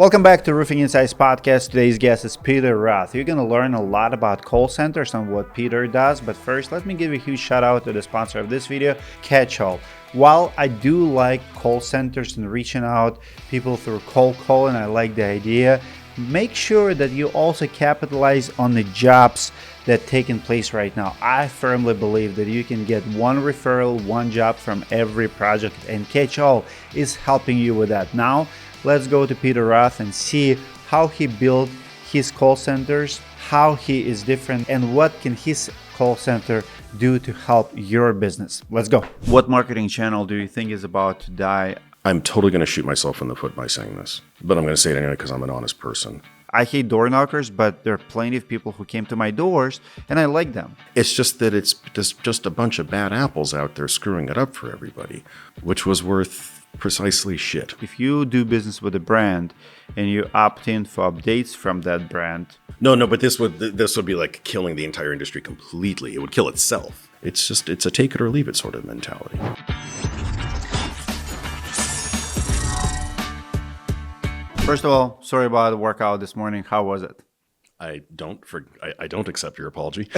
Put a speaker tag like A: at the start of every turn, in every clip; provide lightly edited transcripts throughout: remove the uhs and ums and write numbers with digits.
A: Welcome back to Roofing Insights Podcast. Today's guest is Peter Roth. You're going to learn a lot about call centers and what Peter does. But first, let me give a huge shout out to the sponsor of this video, Catch-All. While I do like call centers and reaching out people through cold calling, I like the idea. Make sure that you also capitalize on the jobs that are taking place right now. I firmly believe that you can get one referral, one job from every project, and Catch-All is helping you with that. Now, let's go to Peter Roth and see how he built his call centers, how he is different, and what can his call center do to help your business. Let's go. What marketing channel do you think is about to die?
B: I'm totally going to shoot myself in the foot by saying this, but I'm going to say it anyway because I'm an honest person.
A: I hate door knockers, but there are plenty of people who came to my doors and I like them.
B: It's just that it's just a bunch of bad apples out there screwing it up for everybody, which was worth precisely shit.
A: If you do business with a brand and you opt in for updates from that brand.
B: No, but this would be like killing the entire industry completely. It would kill itself. It's a take it or leave it sort of mentality.
A: First of all, sorry about the workout this morning. How was it?
B: I don't accept your apology.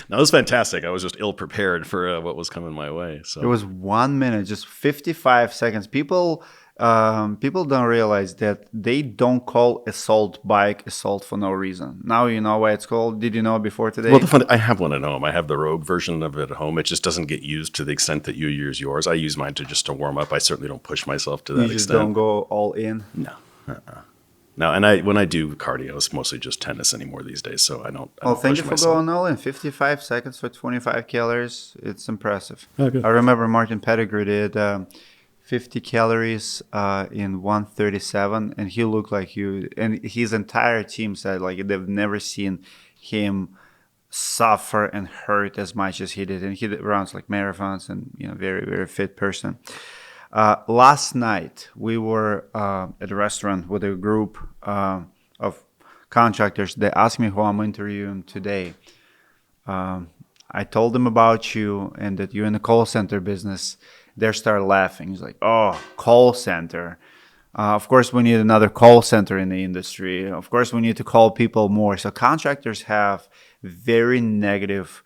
B: No, it was fantastic. I was just ill prepared for what was coming my way. So
A: it was 1 minute, just 55 seconds. People don't realize that they don't call assault bike assault for no reason. Now you know why it's called. Did you know before today?
B: Well, I have one at home. I have the Rogue version of it at home. It just doesn't get used to the extent that you use yours. I use mine to warm up. I certainly don't push myself to that extent.
A: You just don't go all in?
B: No. No, and when I do cardio, it's mostly just tennis anymore these days, so I don't.
A: Thank you for going all in. 55 seconds for 25 calories. It's impressive.
B: Oh, good.
A: I remember Martin Pettigrew did 50 calories in 137, and he looked like and his entire team said like they've never seen him suffer and hurt as much as he did, and he runs like marathons and very, very fit person. Last night, we were at a restaurant with a group of contractors. They asked me who I'm interviewing today. I told them about you and that you're in the call center business. They started laughing. He's like, oh, call center. Of course, we need another call center in the industry. Of course, we need to call people more. So contractors have very negative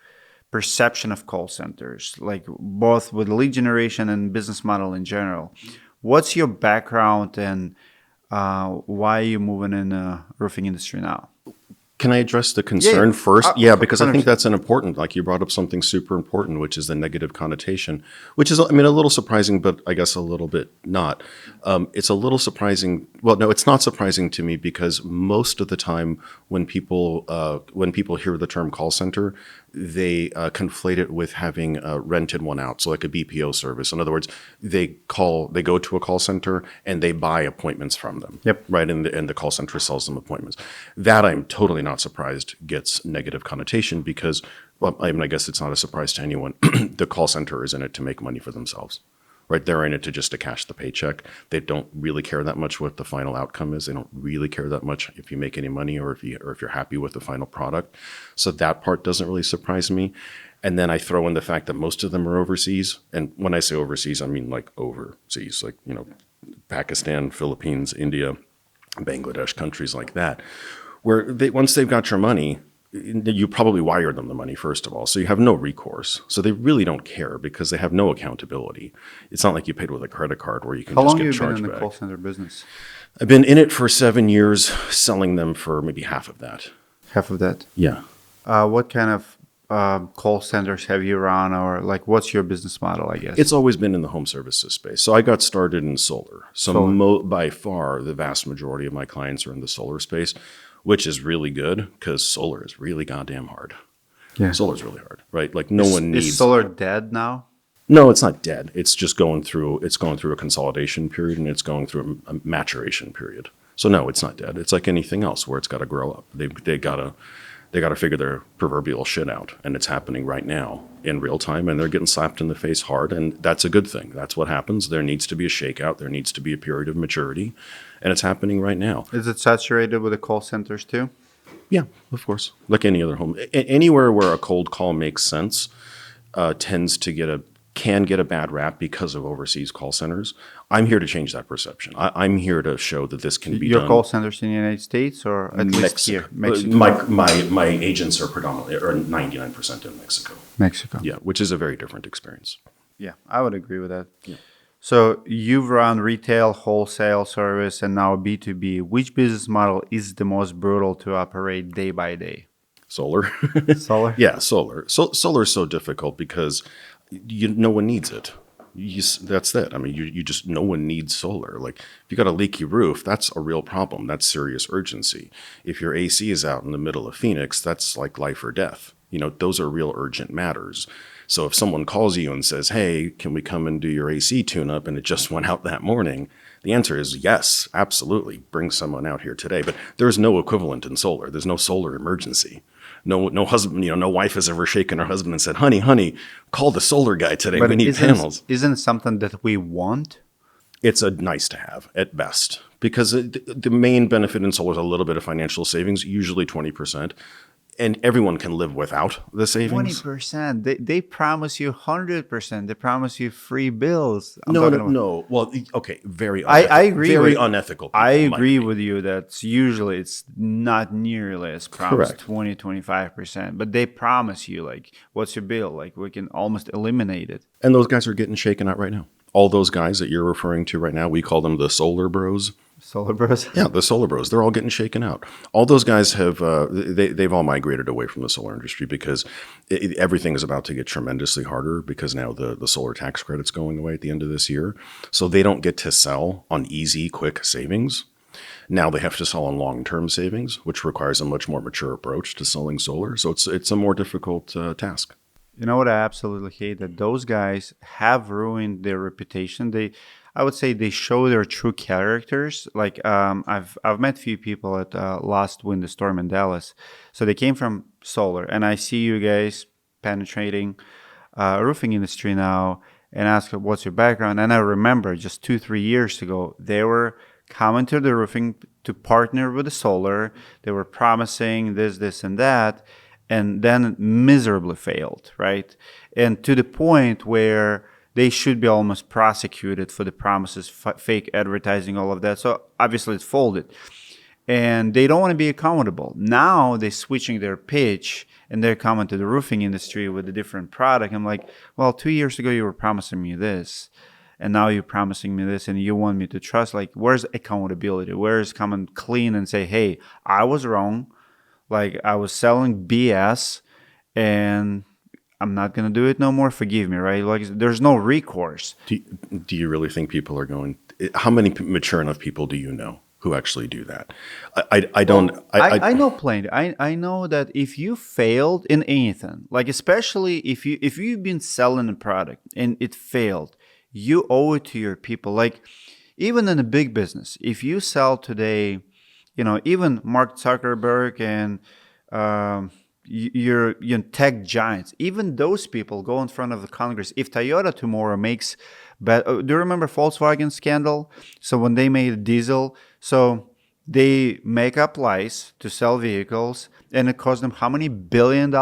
A: perception of call centers, like both with lead generation and business model in general. What's your background and why are you moving in the roofing industry now?
B: Can I address the concern first? Because I think that's an important, like you brought up something super important, which is the negative connotation, which is, a little surprising, but I guess a little bit not. It's a little surprising. Well, no, it's not surprising to me because most of the time when people hear the term call center, they conflate it with having rented one out. So like a BPO service. In other words, they go to a call center and they buy appointments from them.
A: Yep.
B: Right. And the call center sells them appointments. That I'm totally not surprised gets negative connotation because, well, I guess it's not a surprise to anyone. The call center is in it to make money for themselves. Right, they're in it to cash the paycheck. They don't really care that much what the final outcome is. They don't really care that much if you make any money or if you're happy with the final product. So that part doesn't really surprise me. And then I throw in the fact that most of them are overseas. And when I say overseas, I mean like overseas, like Pakistan, Philippines, India, Bangladesh, countries like that, where once they've got your money, you probably wire them the money, first of all. So you have no recourse. So they really don't care because they have no accountability. It's not like you paid with a credit card where you can just get charged back. How long have you been in the
A: call center business?
B: I've been in it for 7 years, selling them for maybe half of that.
A: Half of that?
B: Yeah.
A: What kind of call centers have you run, or like what's your business model, I guess?
B: It's always been in the home services space. So I got started in solar. So by far, the vast majority of my clients are in the solar space, which is really good because solar is really goddamn hard. Yeah. Solar is really hard, right? Like
A: Is solar dead now?
B: No, it's not dead. It's just going through a consolidation period and it's going through a maturation period. So no, it's not dead. It's like anything else where it's got to grow up. They got to figure their proverbial shit out, and it's happening right now in real time, and they're getting slapped in the face hard, and that's a good thing. That's what happens. There needs to be a shakeout. There needs to be a period of maturity, and it's happening right now.
A: Is it saturated with the call centers too?
B: Yeah, of course. Like any other home. Anywhere where a cold call makes sense can get a bad rap because of overseas call centers. I'm here to change that perception. I'm here to show that this can be
A: Your
B: done.
A: call centers in the United States or at least here? Mexico.
B: My agents are predominantly, or 99% in Mexico.
A: Mexico.
B: Yeah, which is a very different experience.
A: Yeah, I would agree with that.
B: Yeah.
A: So you've run retail, wholesale, service, and now B2B. Which business model is the most brutal to operate day by day?
B: Solar.
A: Solar?
B: Yeah, solar. So solar is so difficult because no one needs it. That's it. I mean, you just, no one needs solar. Like if you got a leaky roof, that's a real problem. That's serious urgency. If your AC is out in the middle of Phoenix, that's like life or death. Those are real urgent matters. So if someone calls you and says, hey, can we come and do your AC tune-up, and it just went out that morning, the answer is yes, absolutely. Bring someone out here today. But there's no equivalent in solar. There's no solar emergency. No husband, no wife has ever shaken her husband and said, honey, call the solar guy today.
A: But
B: we need panels.
A: Isn't it something that we want?
B: It's a nice to have at best, because the main benefit in solar is a little bit of financial savings, usually 20%. And everyone can live without the savings.
A: 20%. They promise you 100%. They promise you free bills.
B: No. Well, okay, very
A: I agree.
B: Very unethical.
A: I agree with you that usually it's not nearly as promised.
B: Correct.
A: 20-25%. But they promise you, like, what's your bill? Like, we can almost eliminate it.
B: And those guys are getting shaken out right now. All those guys that you're referring to right now, we call them the solar bros.
A: Solar bros?
B: Yeah, the solar bros. They're all getting shaken out. All those guys have, they've all migrated away from the solar industry because everything is about to get tremendously harder because now the solar tax credit's going away at the end of this year. So they don't get to sell on easy, quick savings. Now they have to sell on long-term savings, which requires a much more mature approach to selling solar. So it's a more difficult task.
A: You know what I absolutely hate? That those guys have ruined their reputation. I would say they show their true characters. Like I've met few people at last winter storm in Dallas. So they came from solar, and I see you guys penetrating roofing industry now, and ask what's your background. And I remember just 2-3 years ago they were coming to the roofing to partner with the solar. They were promising this, and that. And then miserably failed, right? And to the point where they should be almost prosecuted for the promises, fake advertising, all of that. So obviously it's folded. And they don't want to be accountable. Now they're switching their pitch and they're coming to the roofing industry with a different product. I'm like, well, 2 years ago you were promising me this. And now you're promising me this and you want me to trust. Like, where's accountability? Where's coming clean and say, hey, I was wrong. Like, I was selling BS and I'm not going to do it no more. Forgive me, right? Like, there's no recourse.
B: Do you really think people are going? How many mature enough people do you know who actually do that? I don't.
A: Well, I know plenty. I know that if you failed in anything, like especially if you've been selling a product and it failed, you owe it to your people. Like, even in a big business, if you sell today, even Mark Zuckerberg and your tech giants, even those people go in front of the Congress. If Toyota tomorrow makes, do you remember Volkswagen scandal? So when they made diesel, so they make up lies to sell vehicles, and it cost them how many $1 billion?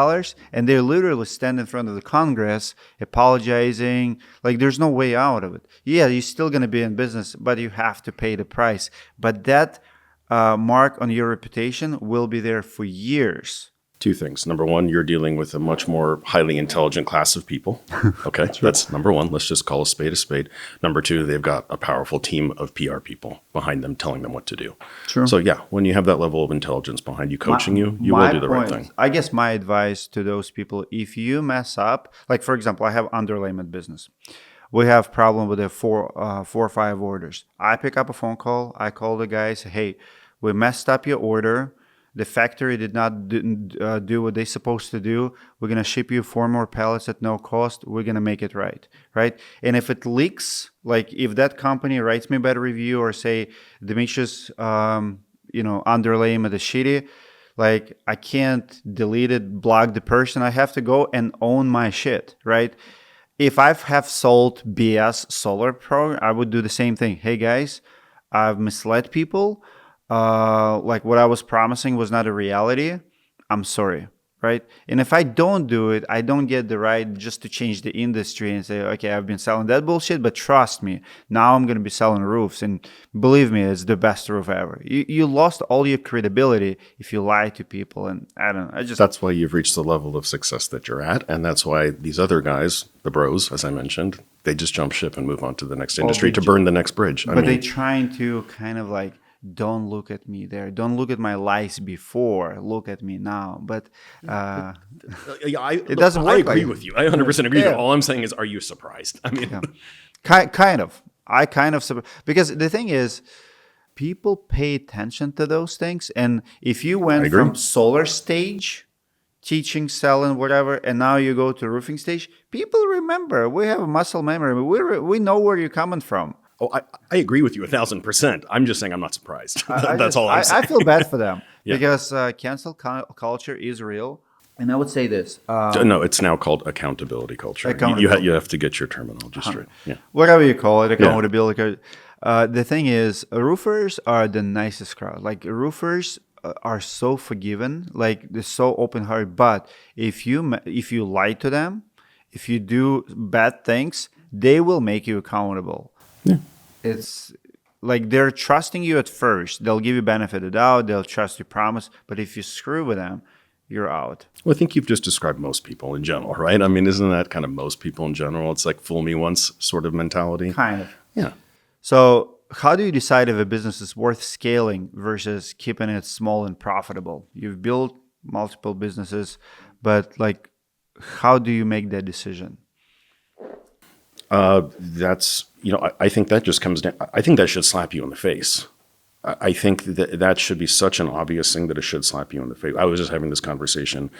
A: And they literally stand in front of the Congress apologizing. Like, there's no way out of it. Yeah, you're still going to be in business, but you have to pay the price. But that mark on your reputation will be there for years.
B: Two things. Number one, you're dealing with a much more highly intelligent class of people. Okay, that's number one. Let's just call a spade a spade. Number two, they've got a powerful team of PR people behind them telling them what to do.
A: True.
B: So yeah, when you have that level of intelligence behind you coaching you will do the right thing.
A: I guess my advice to those people, if you mess up, like for example, I have underlayment business. We have problem with the four or five orders. I pick up a phone call. I call the guy, say, hey, we messed up your order. The factory did not do what they're supposed to do. We're going to ship you 4 more pallets at no cost. We're going to make it right? And if it leaks, like if that company writes me a bad review or say Dimitri's, underlayment is shitty, like I can't delete it, block the person. I have to go and own my shit, right? If I have sold BS Solar Pro, I would do the same thing. Hey guys, I've misled people. Like what I was promising was not a reality. I'm sorry, right? And if I don't do it, I don't get the right just to change the industry and say, okay, I've been selling that bullshit, but trust me, now I'm going to be selling roofs. And believe me, it's the best roof ever. You lost all your credibility if you lie to people. And I don't know.
B: That's why you've reached the level of success that you're at. And that's why these other guys, the bros, as I mentioned, they just jump ship and move on to the next industry to burn the next bridge.
A: But they're trying to kind of like, don't look at me there. Don't look at my lies before. Look at me now. But it doesn't work.
B: I agree with you. I 100% agree. Yeah. All I'm saying is, are you surprised? I mean,
A: kind of. I kind of because the thing is, people pay attention to those things. And if you went from solar stage, teaching, selling, whatever, and now you go to roofing stage, people remember. We have a muscle memory. We know where you're coming from.
B: Oh, I agree with you 1,000%. I'm just saying I'm not surprised. That's all I'm saying.
A: I feel bad for them because cancel culture is real. And I would say this.
B: No, it's now called accountability culture. You have to get your terminology straight. Yeah.
A: Whatever you call it, accountability. The thing is, roofers are the nicest crowd. Like roofers are so forgiving, like they're so open-hearted. But if you lie to them, if you do bad things, they will make you accountable.
B: Yeah.
A: It's like they're trusting you at first. They'll give you benefit of the doubt. They'll trust your promise. But if you screw with them, you're out.
B: Well, I think you've just described most people in general, right? I mean, isn't that kind of most people in general? It's like fool me once sort of mentality.
A: Kind of.
B: Yeah.
A: So how do you decide if a business is worth scaling versus keeping it small and profitable? You've built multiple businesses, but like, how do you make that decision?
B: I think that just comes down. I think that should slap you in the face. I think that should be such an obvious thing that it should slap you in the face. I was just having this conversation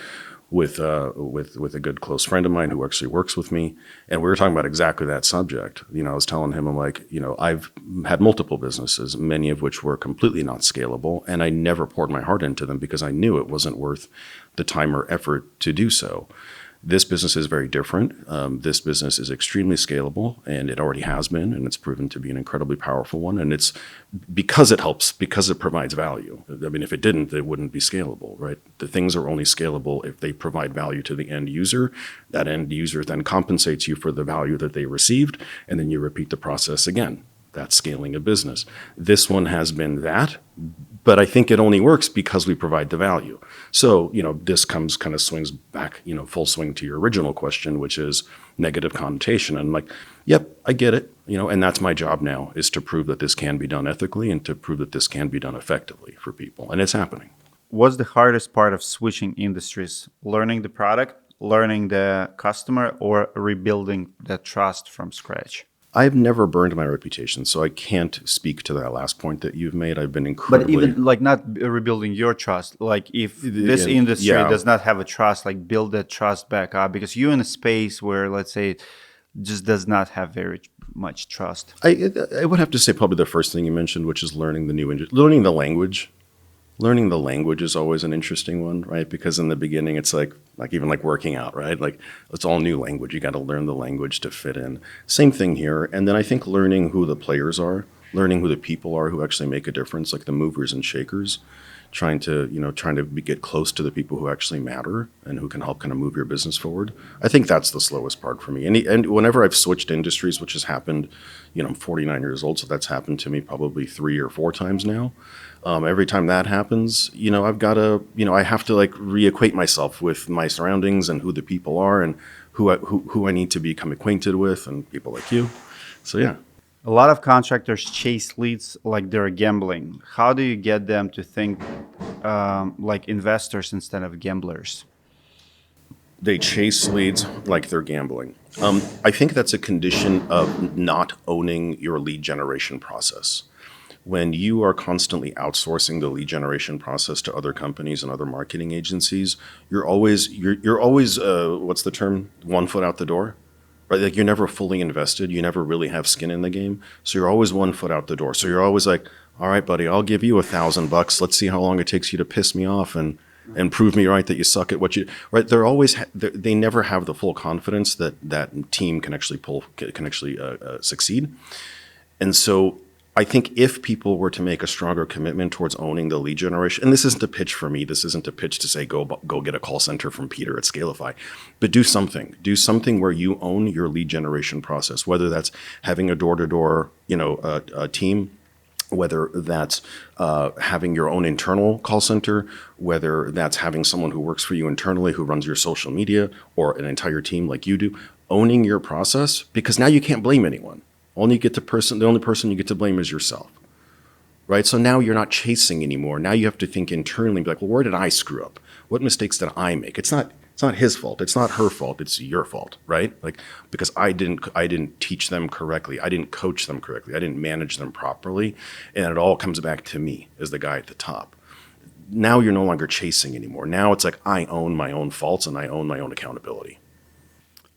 B: with a good close friend of mine who actually works with me, and we were talking about exactly that subject. I was telling him, I'm like, I've had multiple businesses, many of which were completely not scalable, and I never poured my heart into them because I knew it wasn't worth the time or effort to do so. This business is very different. This business is extremely scalable, and it already has been, and it's proven to be an incredibly powerful one. And it's because it helps, because it provides value. I mean, if it didn't, it wouldn't be scalable, right? The things are only scalable if they provide value to the end user. That end user then compensates you for the value that they received, and then you repeat the process again. That's scaling a business. This one has been that, but I think it only works because we provide the value. So, this kind of swings back, full swing to your original question, which is negative connotation. And I'm like, yep, I get it. And that's my job now, is to prove that this can be done ethically and to prove that this can be done effectively for people. And it's happening.
A: What's the hardest part of switching industries? Learning the product, learning the customer, or rebuilding the trust from scratch?
B: I've never burned my reputation, so I can't speak to that last point that you've made. I've been incredibly...
A: But even like not rebuilding your trust, like if this industry does not have a trust, like build that trust back up, because you're in a space where, let's say, just does not have very much trust.
B: I would have to say probably the first thing you mentioned, which is learning learning the language. Learning the language is always an interesting one, right? Because in the beginning, it's like even like working out, right? Like it's all new language. You got to learn the language to fit in. Same thing here. And then I think learning who the players are, learning who the people are who actually make a difference, like the movers and shakers, trying to get close to the people who actually matter and who can help kind of move your business forward. I think that's the slowest part for me. And whenever I've switched industries, which has happened, I'm 49 years old, so that's happened to me probably 3 or 4 times now. Every time that happens, I've got to, I have to like reacquaint myself with my surroundings and who the people are and who I need to become acquainted with and people like you. So, yeah.
A: A lot of contractors chase leads like they're gambling. How do you get them to think like investors instead of gamblers?
B: They chase leads like they're gambling. I think that's a condition of not owning your lead generation process. When you are constantly outsourcing the lead generation process to other companies and other marketing agencies, you're always what's the term? 1 foot out the door, right? Like you're never fully invested. You never really have skin in the game. So you're always 1 foot out the door. So you're always like, all right, buddy, I'll give you $1,000. Let's see how long it takes you to piss me off and prove me right that you suck at what you, right? They're always, they never have the full confidence that that team can actually succeed. And so I think if people were to make a stronger commitment towards owning the lead generation, and this isn't a pitch for me, this isn't a pitch to say go get a call center from Peter at Scalify, but do something. Do something where you own your lead generation process, whether that's having a door-to-door, a team, whether that's having your own internal call center, whether that's having someone who works for you internally who runs your social media, or an entire team like you do, owning your process, because now you can't blame anyone. The only person you get to blame is yourself, right? So now you're not chasing anymore. Now you have to think internally and be like, well, where did I screw up? What mistakes did I make? It's not his fault. It's not her fault. It's your fault, right? Like, because I didn't teach them correctly. I didn't coach them correctly. I didn't manage them properly. And it all comes back to me as the guy at the top. Now you're no longer chasing anymore. Now it's like, I own my own faults and I own my own accountability.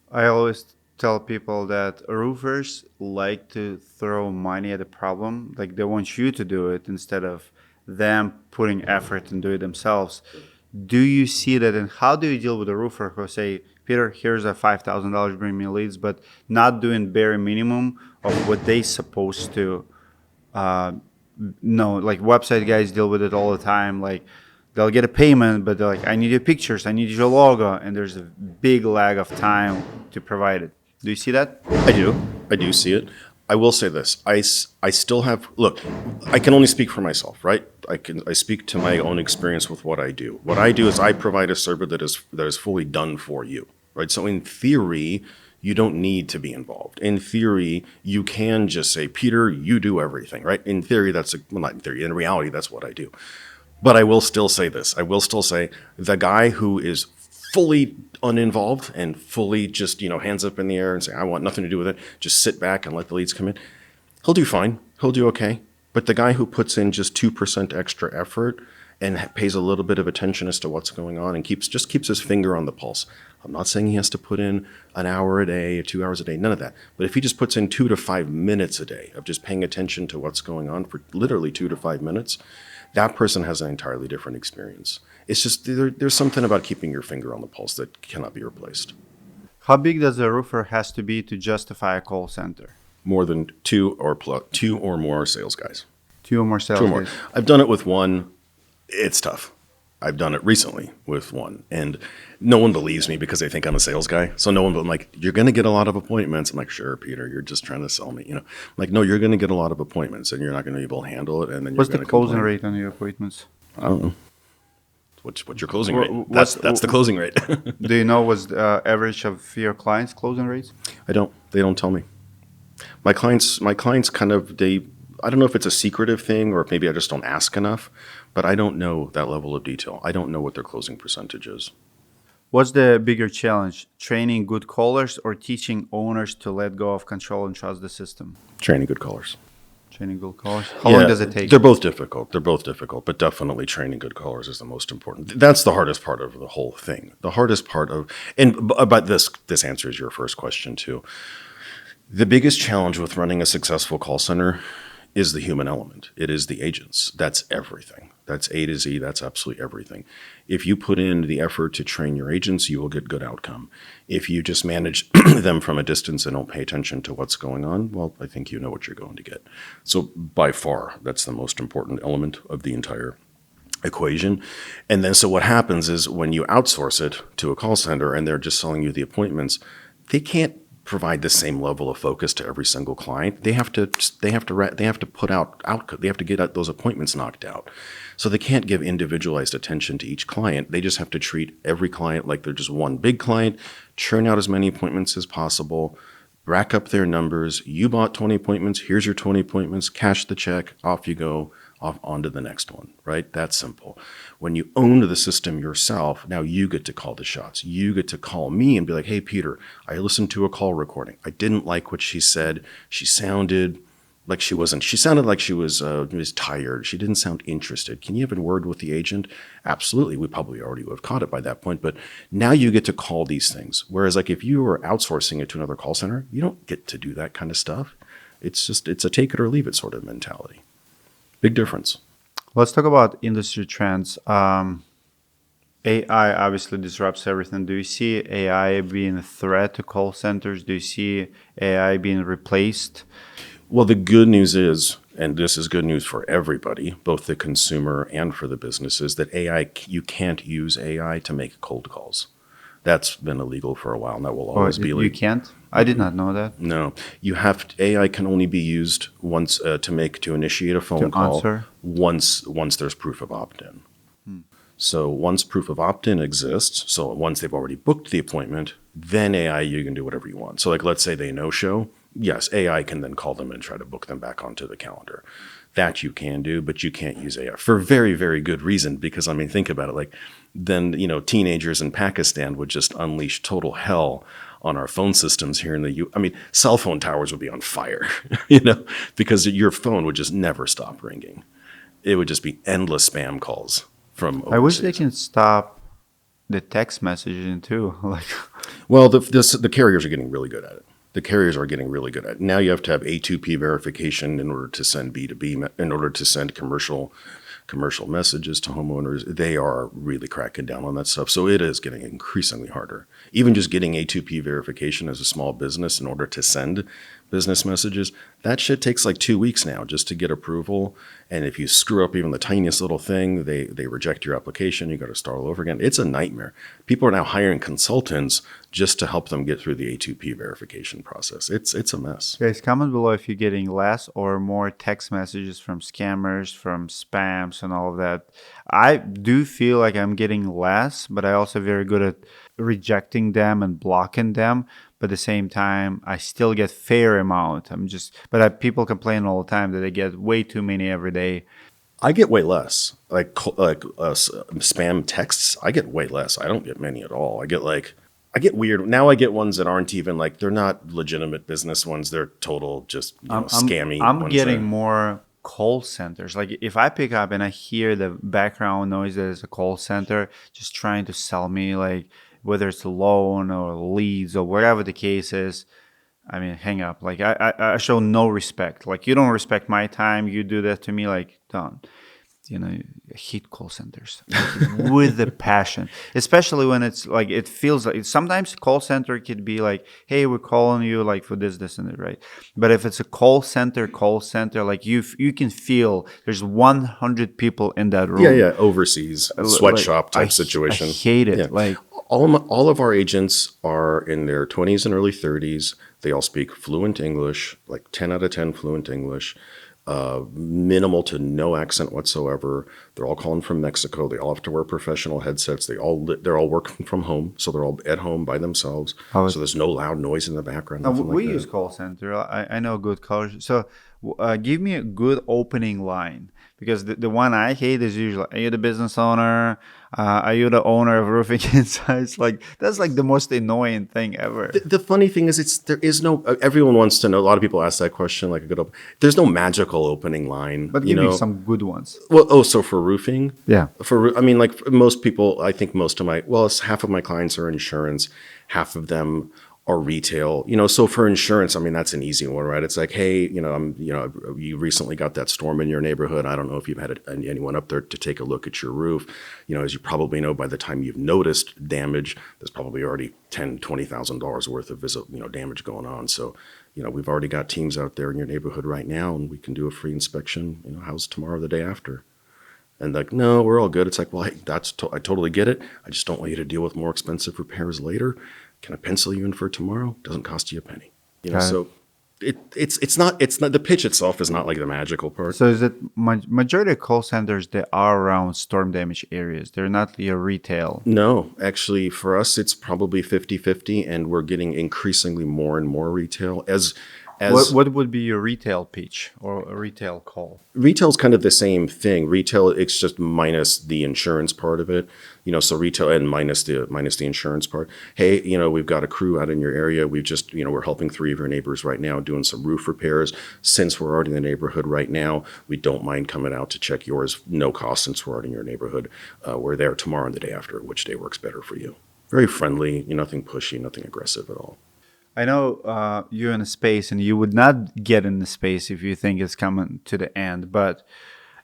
A: I always tell people that roofers like to throw money at a problem. Like they want you to do it instead of them putting effort and do it themselves. Do you see that, and how do you deal with a roofer who say, Peter, here's a $5,000, bring me leads, but not doing bare minimum of what they supposed to know? Like website guys deal with it all the time. Like they'll get a payment, but they're like, I need your pictures, I need your logo, and there's a big lag of time to provide it. Do you see that?
B: I do see it. I will say this. I still have, look, I can only speak for myself, right? I speak to my own experience with what I do. What I do is I provide a service that is fully done for you, right? So in theory, you don't need to be involved. In theory, you can just say, Peter, you do everything, right? In theory, not in theory, in reality, that's what I do. But I will still say this. I will still say the guy who is fully uninvolved and fully just, hands up in the air and say, I want nothing to do with it, just sit back and let the leads come in, he'll do fine. He'll do okay. But the guy who puts in just 2% extra effort and pays a little bit of attention as to what's going on and keeps his finger on the pulse. I'm not saying he has to put in an hour a day or 2 hours a day, none of that. But if he just puts in 2 to 5 minutes a day of just paying attention to what's going on for literally 2 to 5 minutes, that person has an entirely different experience. It's just there's something about keeping your finger on the pulse that cannot be replaced.
A: How big does a roofer has to be to justify a call center?
B: More than two or more sales guys.
A: 2 or more sales
B: Two or more.
A: guys.
B: I've done it with one. It's tough. I've done it recently with one, and no one believes me because they think I'm a sales guy. So no one, but I'm like, you're going to get a lot of appointments. I'm like, sure, Peter, you're just trying to sell me. I'm like, no, you're going to get a lot of appointments, and you're not going to be able to handle it. And then
A: What's
B: you're
A: the
B: going to
A: closing
B: complain.
A: rate on your appointments?
B: I don't know. What's your closing rate?
A: What's
B: That's the closing rate.
A: Do you know what's the average of your clients' closing rates?
B: I don't. They don't tell me. My clients kind of, I don't know if it's a secretive thing or if maybe I just don't ask enough, but I don't know that level of detail. I don't know what their closing percentage is.
A: What's the bigger challenge, training good callers or teaching owners to let go of control and trust the system?
B: Training good callers.
A: Training good callers. How long does it take?
B: They're both difficult, but definitely training good callers is the most important. That's the hardest part of the whole thing. The hardest part of, but this answers your first question too. The biggest challenge with running a successful call center is the human element. It is the agents. That's everything. That's A to Z. That's absolutely everything. If you put in the effort to train your agents, you will get good outcome. If you just manage them from a distance and don't pay attention to what's going on, well, I think you know what you're going to get. So by far, that's the most important element of the entire equation. And then so what happens is when you outsource it to a call center and they're just selling you the appointments, they can't provide the same level of focus to every single client. They have to get those appointments knocked out. So they can't give individualized attention to each client. They just have to treat every client like they're just one big client, churn out as many appointments as possible, rack up their numbers. You bought 20 appointments. Here's your 20 appointments. Cash the check. Off you go. Off onto the next one, right? That's simple. When you own the system yourself, now you get to call the shots. You get to call me and be like, hey, Peter, I listened to a call recording. I didn't like what she said. She sounded like she was tired. She didn't sound interested. Can you have a word with the agent? Absolutely. We probably already would have caught it by that point, but now you get to call these things. Whereas like if you were outsourcing it to another call center, you don't get to do that kind of stuff. It's a take it or leave it sort of mentality. Big difference.
A: Let's talk about industry trends. AI obviously disrupts everything. Do you see AI being a threat to call centers? Do you see AI being replaced?
B: Well, the good news is and this is good news for everybody, both the consumer and for the businesses, that you can't use AI to make cold calls. That's been illegal for a while, and that will always be
A: You
B: illegal.
A: can't? I did not know that.
B: No, AI can only be used once to initiate a phone
A: To
B: call
A: answer?
B: once there's proof of opt-in. So once proof of opt-in exists, so once they've already booked the appointment, then AI, you can do whatever you want. So like, let's say they no-show. Yes, AI can then call them and try to book them back onto the calendar. That you can do, but you can't use AI for very, very good reason. Because I mean, think about it. Like, then teenagers in Pakistan would just unleash total hell on our phone systems here in the U. I mean, cell phone towers would be on fire, because your phone would just never stop ringing. It would just be endless spam calls from overseas.
A: I wish they can stop the text messaging too. Like,
B: Well, the carriers are getting really good at it. The carriers are getting really good at it. Now you have to have A2P verification in order to send B2B, in order to send commercial messages to homeowners. They are really cracking down on that stuff. So it is getting increasingly harder. Even just getting A2P verification as a small business in order to send business messages, that shit takes like 2 weeks now just to get approval. And if you screw up even the tiniest little thing, they reject your application. You got to start all over again. It's a nightmare. People are now hiring consultants just to help them get through the A2P verification process. It's a mess.
A: guys, comment below if you're getting less or more text messages from scammers, from spams, and all of that. I do feel like I'm getting less, but I also very good at rejecting them and blocking them. But at the same time, I still get fair amount. People complain all the time that they get way too many every day.
B: I get way less. Like spam texts, I get way less. I don't get many at all. I get weird. Now I get ones that aren't even like, they're not legitimate business ones. They're total just scammy.
A: I'm getting more call centers. Like if I pick up and I hear the background noise that is a call center just trying to sell me, like whether it's a loan or leads or whatever the case is, I mean, hang up. Like I show no respect. Like you don't respect my time. You do that to me, like don't. I hate call centers with the passion, especially when it's like, it feels like sometimes call center could be like, hey, we're calling you like for this and that, right? But if it's a call center, like you can feel there's 100 people in that room.
B: Yeah, overseas sweatshop type situation.
A: I hate it.
B: Yeah.
A: Like
B: all of our agents are in their 20s and early 30s. They all speak fluent English, like 10 out of 10 fluent English. Minimal to no accent whatsoever. They're all calling from Mexico. They all have to wear professional headsets. They're all working from home, so they're all at home by themselves. So there's no loud noise in the background.
A: we use call center. I know good call. So give me a good opening line, because the one I hate is usually, are you the business owner? Are you the owner of Roofing Insights? Like that's like the most annoying thing ever.
B: The funny thing is, there is no. Everyone wants to know. A lot of people ask that question. Like there's no magical opening line.
A: But give me some good ones.
B: Well, so for roofing,
A: Yeah.
B: I mean, like for most people, I think half of my clients are insurance, half of them are retail. So for insurance, I mean, that's an easy one, right? It's like, hey, you recently got that storm in your neighborhood. I don't know if you've had anyone up there to take a look at your roof. As you probably know, by the time you've noticed damage, there's probably already $10,000-$20,000 worth of damage going on. So, we've already got teams out there in your neighborhood right now, and we can do a free inspection. How's tomorrow, the day after? And like, no, we're all good. It's like, well, I totally get it. I just don't want you to deal with more expensive repairs later. Can I pencil you in for tomorrow? Doesn't cost you a penny. So it's not the pitch itself is not like the magical part.
A: So is it majority of call centers, they are around storm damage areas? They're not your retail?
B: No, actually for us, it's probably 50-50, and we're getting increasingly more and more retail as
A: what would be your retail pitch or a retail call?
B: Retail's kind of the same thing. Retail, it's just minus the insurance part of it. So retail and minus the insurance part. Hey, we've got a crew out in your area. We've just, we're helping 3 of your neighbors right now doing some roof repairs. Since we're already in the neighborhood right now, we don't mind coming out to check yours, no cost, since we're already in your neighborhood. We're there tomorrow and the day after, which day works better for you. Very friendly, nothing pushy, nothing aggressive at all.
A: I know you're in a space, and you would not get in the space if you think it's coming to the end, but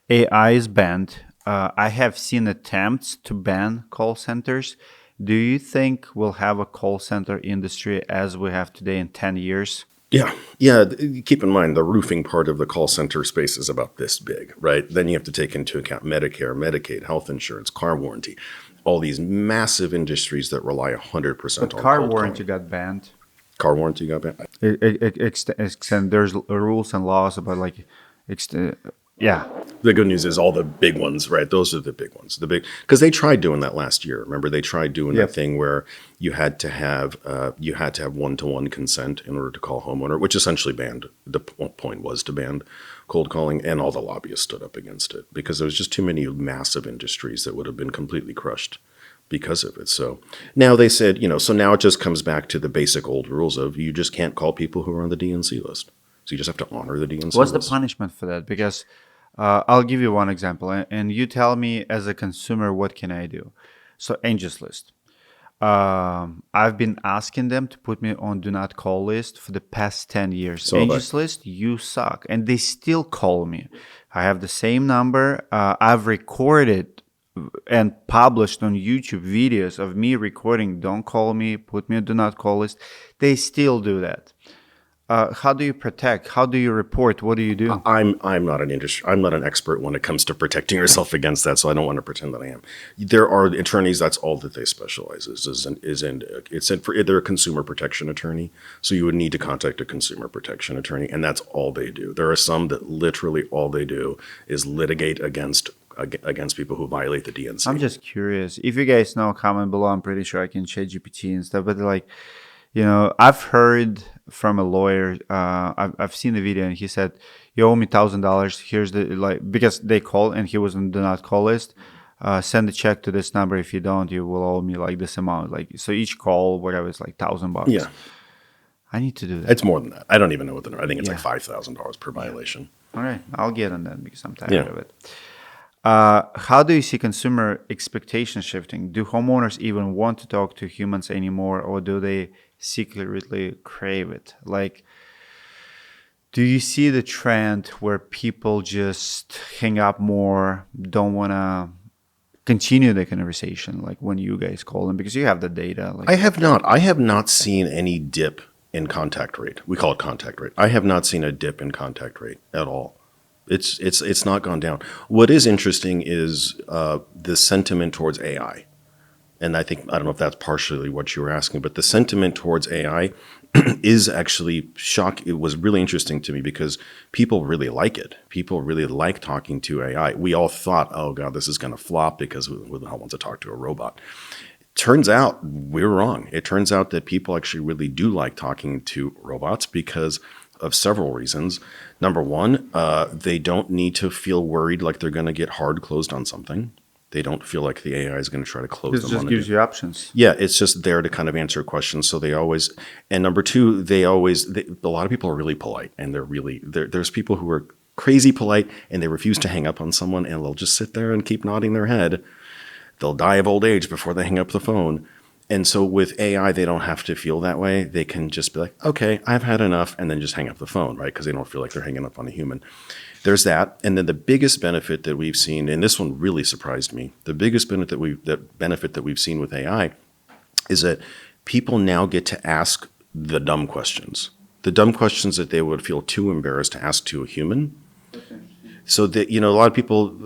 A: AI is banned. I have seen attempts to ban call centers. Do you think we'll have a call center industry as we have today in 10 years?
B: Yeah. Yeah. Keep in mind the roofing part of the call center space is about this big, right? Then you have to take into account Medicare, Medicaid, health insurance, car warranty, all these massive industries that rely 100%
A: But
B: on
A: car
B: cold
A: warranty
B: calling.
A: got banned.
B: Car warranty got banned.
A: Extend there's rules and laws about like, ext- yeah.
B: The good news is all the big ones, right? Those are the big ones. The big because they tried doing that last year. Remember, they tried doing that
A: Yep.
B: thing where you had to have one-to-one consent in order to call homeowner, which essentially banned. The point was to ban cold calling, and all the lobbyists stood up against it because there was just too many massive industries that would have been completely crushed because of it. So now they said, so now it just comes back to the basic old rules of you just can't call people who are on the DNC list. So you just have to honor the DNC
A: What's the
B: list.
A: punishment for that? Because I'll give you one example, and you tell me as a consumer what can I do. So Angels List. I've been asking them to put me on do not call list for the past 10 years.
B: So have I.
A: Angels List, you suck. And they still call me. I have the same number. I've recorded and published on YouTube videos of me recording, don't call me, put me on do not call list. They still do that. How do you protect? How do you report? What do you do?
B: I'm not I'm not an expert when it comes to protecting yourself against that, so I don't want to pretend that I am. There are attorneys, that's all that they specialize they're a consumer protection attorney, so you would need to contact a consumer protection attorney, and that's all they do. There are some that literally all they do is litigate against people who violate the DNC.
A: I'm just curious. If you guys know, comment below. I'm pretty sure I can chat GPT and stuff, but like, I've heard from a lawyer. I've seen the video, and he said, "You owe me $1,000. Here's the because they called and he was on the not call list. Send a check to this number. If you don't, you will owe me like this amount. Like so, each call, whatever, is like $1,000.
B: Yeah,
A: I need to do that.
B: it's more than that. I don't even know what I think it's
A: Yeah.
B: like $5,000 per violation.
A: All right, I'll get on that because I'm tired
B: Yeah.
A: of it. How do you see consumer expectation shifting? Do homeowners even want to talk to humans anymore, or do they secretly crave it? Like, do you see the trend where people just hang up more, don't want to continue the conversation, like when you guys call them, because you have the data? Like,
B: I have not seen any dip in contact rate. We call it contact rate. I have not seen a dip in contact rate at all. It's not gone down. What is interesting is the sentiment towards AI. And I don't know if that's partially what you were asking, but the sentiment towards AI is actually It was really interesting to me because people really like it. People really like talking to AI. We all thought, oh God, this is going to flop because who the hell wants to talk to a robot? Turns out we're wrong. It turns out that people actually really do like talking to robots because of several reasons. Number one, they don't need to feel worried like they're going to get hard closed on something. They don't feel like the AI is going to try to close
A: this
B: them on
A: just
B: it.
A: gives you options.
B: Yeah, it's just there to kind of answer questions. So they always, and number two, a lot of people are really polite, and there's people who are crazy polite and they refuse to hang up on someone, and they'll just sit there and keep nodding their head. They'll die of old age before they hang up the phone. And so with AI, they don't have to feel that way. They can just be like, okay, I've had enough, and then just hang up the phone, right? Because they don't feel like they're hanging up on a human. There's that. And then the biggest benefit that we've seen, and this one really surprised me, the biggest benefit that we've seen with AI is that people now get to ask the dumb questions. The dumb questions that they would feel too embarrassed to ask to a human. So that, a lot of people,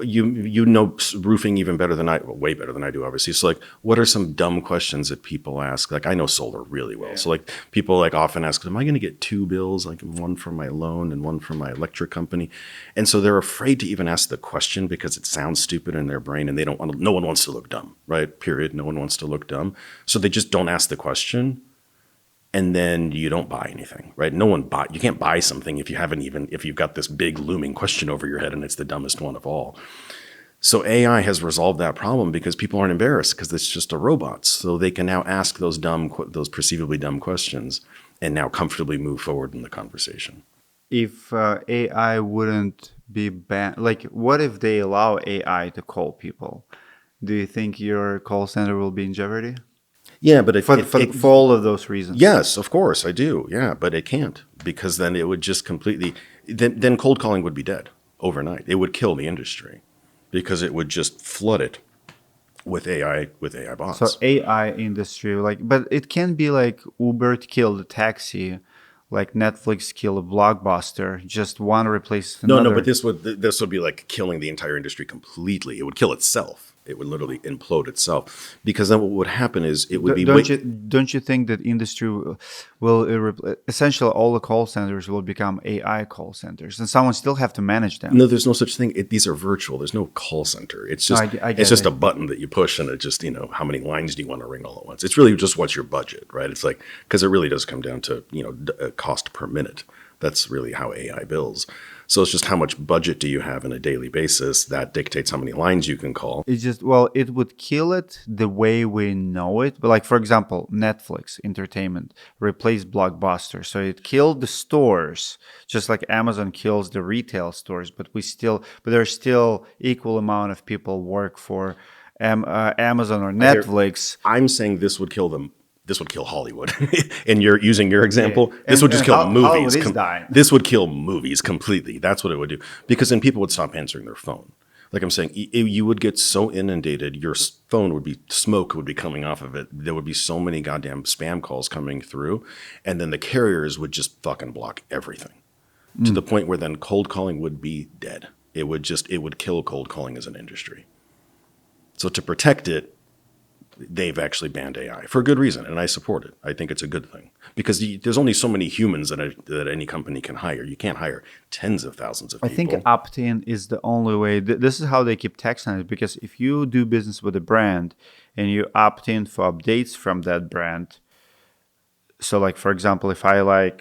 B: you know roofing even better than way better than I do, obviously. So like, what are some dumb questions that people ask? Like, I know solar really well. So like, people like often ask, am I going to get two bills? Like one from my loan and one from my electric company. And so they're afraid to even ask the question because it sounds stupid in their brain and no one wants to look dumb, right? Period. No one wants to look dumb. So they just don't ask the question. And then you don't buy anything, right? You can't buy something if you've got this big looming question over your head and it's the dumbest one of all. So AI has resolved that problem because people aren't embarrassed because it's just a robot. So they can now ask those perceivably dumb questions and now comfortably move forward in the conversation.
A: If AI wouldn't be banned, like what if they allow AI to call people? Do you think your call center will be in jeopardy?
B: Yeah, but
A: For all of those reasons.
B: yes, of course I do. Yeah, but it can't because then it would just completely. Then cold calling would be dead overnight. It would kill the industry because it would just flood it with AI bots.
A: So AI industry, but it can be like Uber to kill the taxi. like Netflix kill a blockbuster, just one replaces
B: No, no,
A: another.
B: but this would be like killing the entire industry completely. It would kill itself. It would literally implode itself because then what would happen is it would be
A: Don't you think that industry will essentially all the call centers will become AI call centers, and someone still have to manage them?
B: no, there's no such thing. These are virtual. There's no call center. It's
A: No,
B: just
A: I
B: it's
A: get
B: just
A: it.
B: a button that you push, and it just how many lines do you want to ring all at once? It's really just what's your budget, right? It's like because it really does come down to cost per minute. That's really how AI bills. So it's just how much budget do you have on a daily basis that dictates how many lines you can call.
A: It's just, well, it would kill it the way we know it. But like, for example, Netflix entertainment replaced Blockbuster. So it killed the stores, just like Amazon kills the retail stores. But there's still equal amount of people work for Amazon or Netflix.
B: I'm saying this would kill them. This would kill Hollywood. And you're using your example.
A: Yeah.
B: This would just kill
A: Hollywood
B: movies.
A: is dying.
B: This would kill movies completely. That's what it would do. Because then people would stop answering their phone. Like I'm saying, you would get so inundated. Your phone would be smoke would be coming off of it. There would be so many goddamn spam calls coming through, and then the carriers would just fucking block everything to the point where then cold calling would be dead. It would kill cold calling as an industry. So to protect it, they've actually banned AI for a good reason, and I support it. I think it's a good thing because there's only so many humans that any company can hire. You can't hire tens of thousands of
A: I
B: people.
A: think opt-in is the only way. This is how they keep tax on it, because if you do business with a brand and you opt in for updates from that brand, so like for example, if I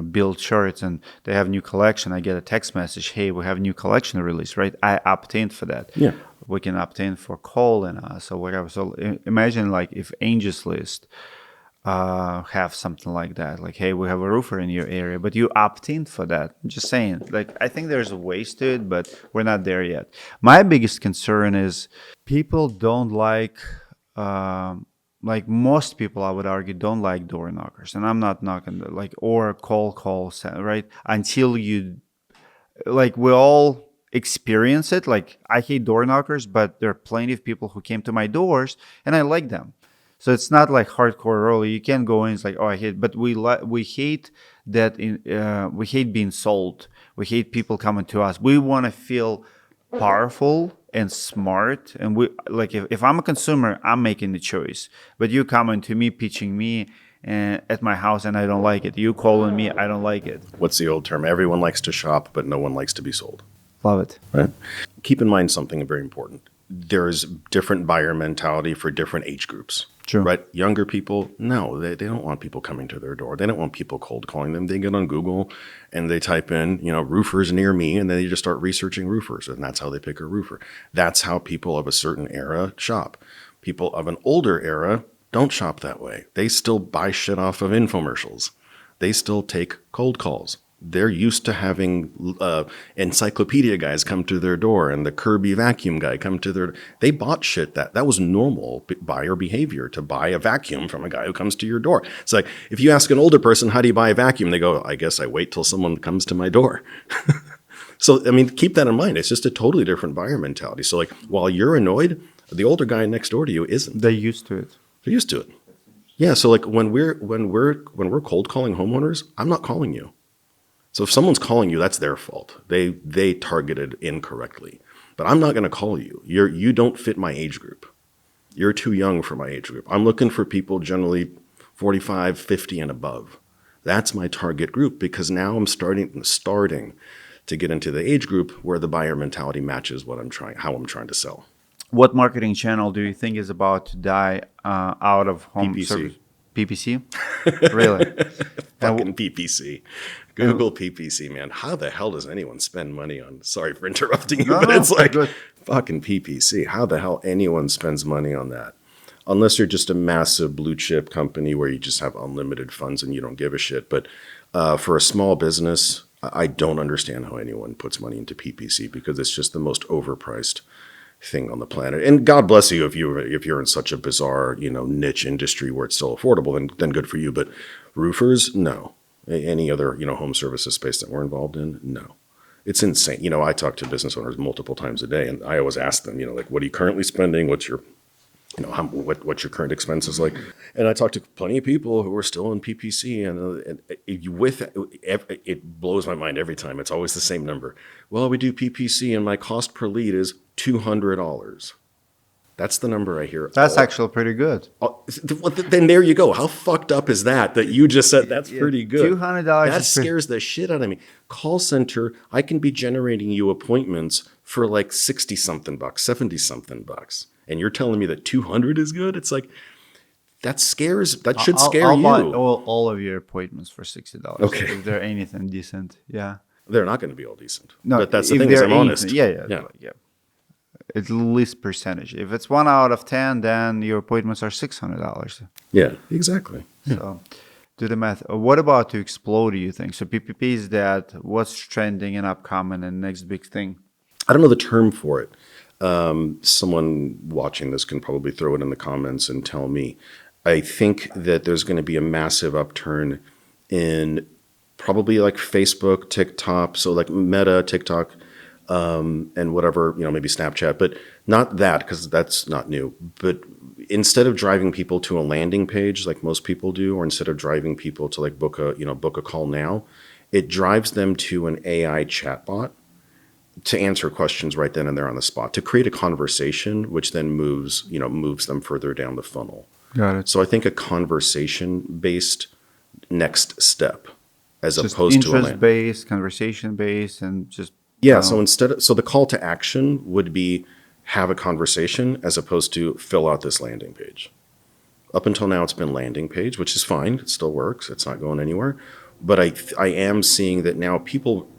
A: build shirts and they have new collection, I get a text message, hey, we have new collection release, right? I opt in for that.
B: Yeah.
A: We can opt in for call and us or whatever. So imagine like if Angels List have something like that, like, hey, we have a roofer in your area, but you opt in for that. I'm just saying, like, I think there's ways to it, but we're not there yet. My biggest concern is people don't like most people, I would argue, don't like door knockers. And I'm not knocking or call center, right? Until we all experience it. Like, I hate door knockers, but there are plenty of people who came to my doors and I like them. So it's not like hardcore early. You can't go in. It's like, oh, I hate. But we hate that. We hate being sold. We hate people coming to us. We want to feel powerful and smart. And we like if I'm a consumer, I'm making the choice. But you coming to me, pitching me at my house, and I don't like it. You calling me, I don't like it.
B: What's the old term? Everyone likes to shop, but no one likes to be sold.
A: Love it.
B: Right. Keep in mind something very important. There's different buyer mentality for different age groups.
A: True.
B: Right? Younger people, no, they don't want people coming to their door. They don't want people cold calling them. They get on Google and they type in, roofers near me, and then they just start researching roofers, and that's how they pick a roofer. That's how people of a certain era shop. People of an older era don't shop that way. They still buy shit off of infomercials. They still take cold calls. They're used to having encyclopedia guys come to their door and the Kirby vacuum guy come to their. They bought shit that was normal buyer behavior, to buy a vacuum from a guy who comes to your door. It's like if you ask an older person, how do you buy a vacuum? They go, I guess I wait till someone comes to my door. So, I mean, keep that in mind. It's just a totally different buyer mentality. So like while you're annoyed, the older guy next door to you isn't.
A: They're used to it.
B: They're used to it. Yeah. So like when we're cold calling homeowners, I'm not calling you. So if someone's calling you, that's their fault. They targeted incorrectly. But I'm not going to call you. You don't fit my age group. You're too young for my age group. I'm looking for people generally 45, 50 and above. That's my target group, because now I'm starting to get into the age group where the buyer mentality matches how I'm trying to sell.
A: What marketing channel do you think is about to die out of home
B: PPC.
A: service? PPC? Really?
B: Fucking PPC. Google PPC, man. How the hell does anyone spend money on? Sorry for interrupting you, but it's like fucking PPC. How the hell anyone spends money on that? Unless you're just a massive blue chip company where you just have unlimited funds and you don't give a shit. But for a small business, I don't understand how anyone puts money into PPC, because it's just the most overpriced thing on the planet. And God bless you if you're in such a bizarre, niche industry where it's still affordable, then good for you. But roofers, no. Any other, home services space that we're involved in, no. It's insane. I talk to business owners multiple times a day, and I always ask them, like, what are you currently spending? What's your what's your current expenses like? And I talked to plenty of people who are still in PPC, and it blows my mind every time. It's always the same number. Well, we do PPC, and my cost per lead is $200. That's the number I hear.
A: That's actually pretty good.
B: Then there you go. How fucked up is that you just said that's pretty good?
A: $200.
B: That scares the shit out of me. Call center, I can be generating you appointments for like 60 something bucks, 70 something bucks. And you're telling me that 200 is good? It's like, that should scare
A: I'll
B: you.
A: buy all of your appointments for $60.
B: Okay.
A: If they're anything decent. Yeah.
B: They're not going to be all decent.
A: No,
B: but that's the
A: if
B: thing, is
A: they're
B: I'm honest.
A: Yeah. At least percentage. If it's 1 out of 10, then your appointments are $600.
B: Yeah, exactly.
A: So do the math. What about to explode, do you think? So PPP is that, what's trending and upcoming and next big thing?
B: I don't know the term for it. Someone watching this can probably throw it in the comments and tell me. I think that there's going to be a massive upturn in probably like Facebook, TikTok, so like Meta, TikTok, and whatever, maybe Snapchat, but not that, because that's not new. But instead of driving people to a landing page like most people do, or instead of driving people to like book a call now, it drives them to an AI chatbot to answer questions right then and there on the spot, to create a conversation, which then moves them further down the funnel.
A: Got it.
B: So I think a conversation-based next step, as
A: Just
B: opposed to a
A: interest-based, conversation-based, and just...
B: Yeah, so the call to action would be have a conversation as opposed to fill out this landing page. Up until now, it's been landing page, which is fine. It still works. It's not going anywhere. But I am seeing that now people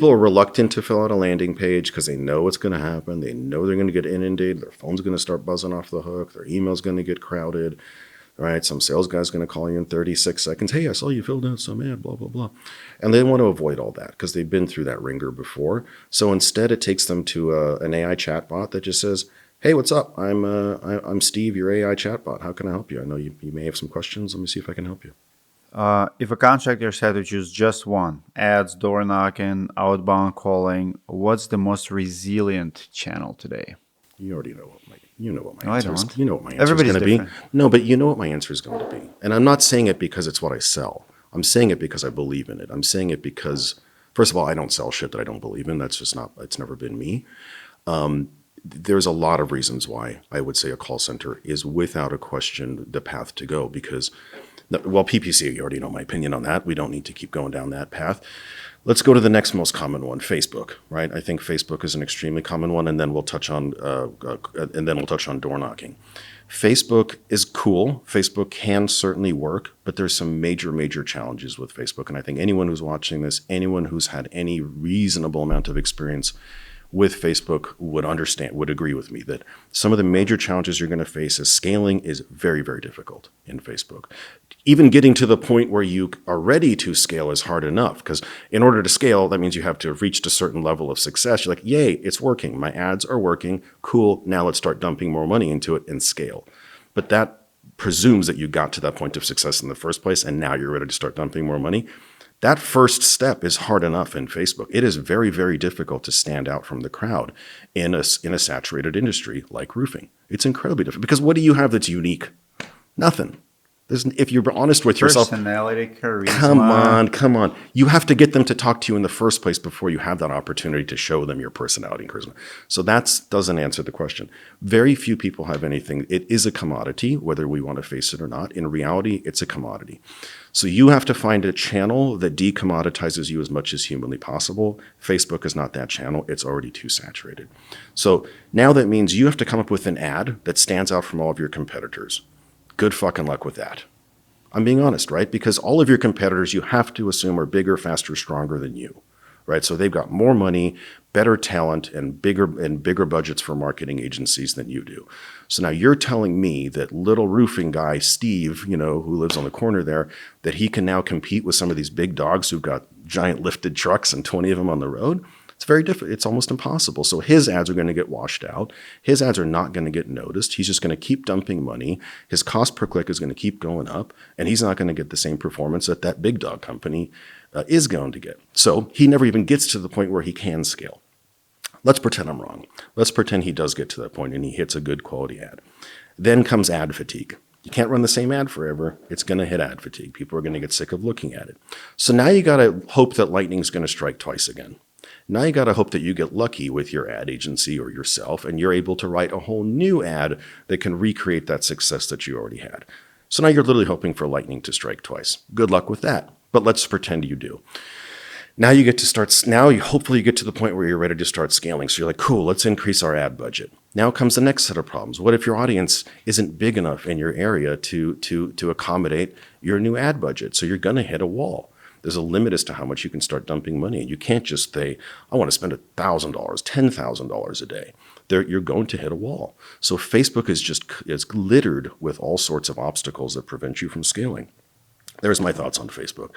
B: are reluctant to fill out a landing page because they know what's going to happen. They know they're going to get inundated. Their phone's going to start buzzing off the hook. Their email's going to get crowded. Right? Some sales guy's going to call you in 36 seconds. Hey, I saw you filled out some ad, blah, blah, blah. And they want to avoid all that because they've been through that ringer before. So instead, it takes them to an AI chatbot that just says, hey, what's up? I'm Steve, your AI chatbot. How can I help you? I know you may have some questions. Let me see if I can help you.
A: If a contractor had to choose just one, ads, door knocking, outbound calling, what's the most resilient channel today?
B: You already know what my
A: No,
B: answer is.
A: I don't.
B: You know what my answer
A: Everybody's
B: is going to be.
A: different.
B: No, but you know what my answer is going to be. And I'm not saying it because it's what I sell. I'm saying it because I believe in it. I'm saying it because, first of all, I don't sell shit that I don't believe in. That's just not, it's never been me. There's a lot of reasons why I would say a call center is without a question the path to go because, well, PPC, you already know my opinion on that. We don't need to keep going down that path. Let's go to the next most common one, Facebook, right? I think Facebook is an extremely common one, and then we'll touch on door knocking. Facebook is cool. Facebook can certainly work, but there's some major challenges with Facebook. And I think anyone who's watching this, anyone who's had any reasonable amount of experience with Facebook would agree with me that some of the major challenges you're going to face is scaling is very, very difficult in Facebook. Even getting to the point where you are ready to scale is hard enough because in order to scale, that means you have to have reached a certain level of success. You're like, yay, it's working. My ads are working. Cool. Now let's start dumping more money into it and scale. But that presumes that you got to that point of success in the first place and now you're ready to start dumping more money. That first step is hard enough in Facebook. It is very, very difficult to stand out from the crowd in a saturated industry like roofing. It's incredibly difficult because what do you have that's unique? Nothing. If you're honest with yourself,
A: personality, charisma.
B: Come on. You have to get them to talk to you in the first place before you have that opportunity to show them your personality and charisma. So that doesn't answer the question. Very few people have anything. It is a commodity, whether we want to face it or not. In reality, it's a commodity. So you have to find a channel that decommoditizes you as much as humanly possible. Facebook is not that channel. It's already too saturated. So now that means you have to come up with an ad that stands out from all of your competitors. Good fucking luck with that. I'm being honest, right? Because all of your competitors you have to assume are bigger, faster, stronger than you, right? So they've got more money, better talent, and bigger budgets for marketing agencies than you do. So now you're telling me that little roofing guy, Steve, who lives on the corner there, that he can now compete with some of these big dogs who've got giant lifted trucks and 20 of them on the road? It's very difficult. It's almost impossible. So his ads are going to get washed out. His ads are not going to get noticed. He's just going to keep dumping money. His cost per click is going to keep going up, and he's not going to get the same performance that big dog company is going to get. So he never even gets to the point where he can scale. Let's pretend I'm wrong. Let's pretend he does get to that point and he hits a good quality ad. Then comes ad fatigue. You can't run the same ad forever. It's going to hit ad fatigue. People are going to get sick of looking at it. So now you got to hope that lightning's going to strike twice again. Now you got to hope that you get lucky with your ad agency or yourself, and you're able to write a whole new ad that can recreate that success that you already had. So now you're literally hoping for lightning to strike twice. Good luck with that. But let's pretend you do. Now you get to start, hopefully you get to the point where you're ready to start scaling. So you're like, cool, let's increase our ad budget. Now comes the next set of problems. What if your audience isn't big enough in your area to accommodate your new ad budget? So you're going to hit a wall. There's a limit as to how much you can start dumping money. And you can't just say, I want to spend $1,000, $10,000 a day. You're going to hit a wall. So Facebook is littered with all sorts of obstacles that prevent you from scaling. There's my thoughts on Facebook.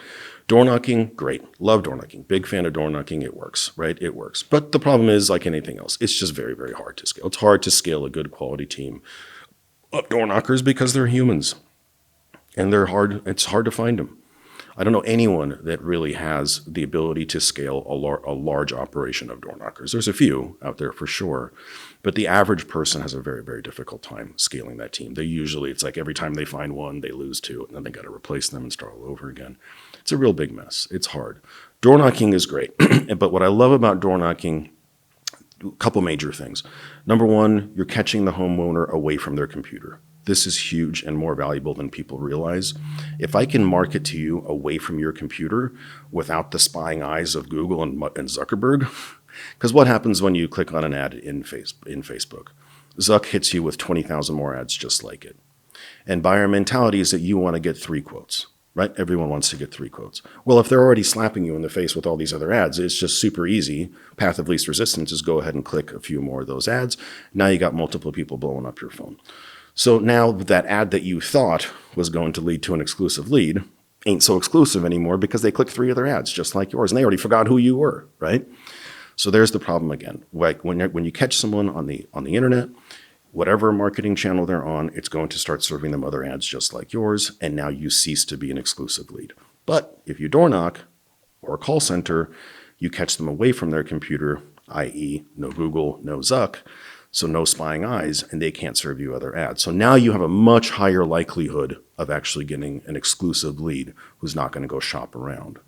B: Door knocking, great. Love door knocking. Big fan of door knocking. It works, right? It works. But the problem is, like anything else, it's just very, very hard to scale. It's hard to scale a good quality team of door knockers because they're humans. And they're hard. It's hard to find them. I don't know anyone that really has the ability to scale a large operation of door knockers. There's a few out there for sure, but the average person has a very, very difficult time scaling that team. It's like every time they find one, they lose two, and then they got to replace them and start all over again. It's a real big mess. It's hard. Door knocking is great, but what I love about door knocking, a couple major things. Number one, you're catching the homeowner away from their computer. This is huge and more valuable than people realize. If I can market to you away from your computer without the spying eyes of Google and Zuckerberg, because what happens when you click on an ad in Facebook? Zuck hits you with 20,000 more ads just like it. And buyer mentality is that you want to get 3 quotes, right? Everyone wants to get 3 quotes. Well, if they're already slapping you in the face with all these other ads, it's just super easy. Path of least resistance is go ahead and click a few more of those ads. Now you got multiple people blowing up your phone. So now that ad that you thought was going to lead to an exclusive lead ain't so exclusive anymore because they clicked 3 other ads just like yours, and they already forgot who you were, right? So there's the problem again. Like when you catch someone on the internet, whatever marketing channel they're on, it's going to start serving them other ads just like yours, and now you cease to be an exclusive lead. But if you door knock or a call center, you catch them away from their computer, i.e. no Google, no Zuck, so no spying eyes, and they can't serve you other ads. So now you have a much higher likelihood of actually getting an exclusive lead who's not going to go shop around.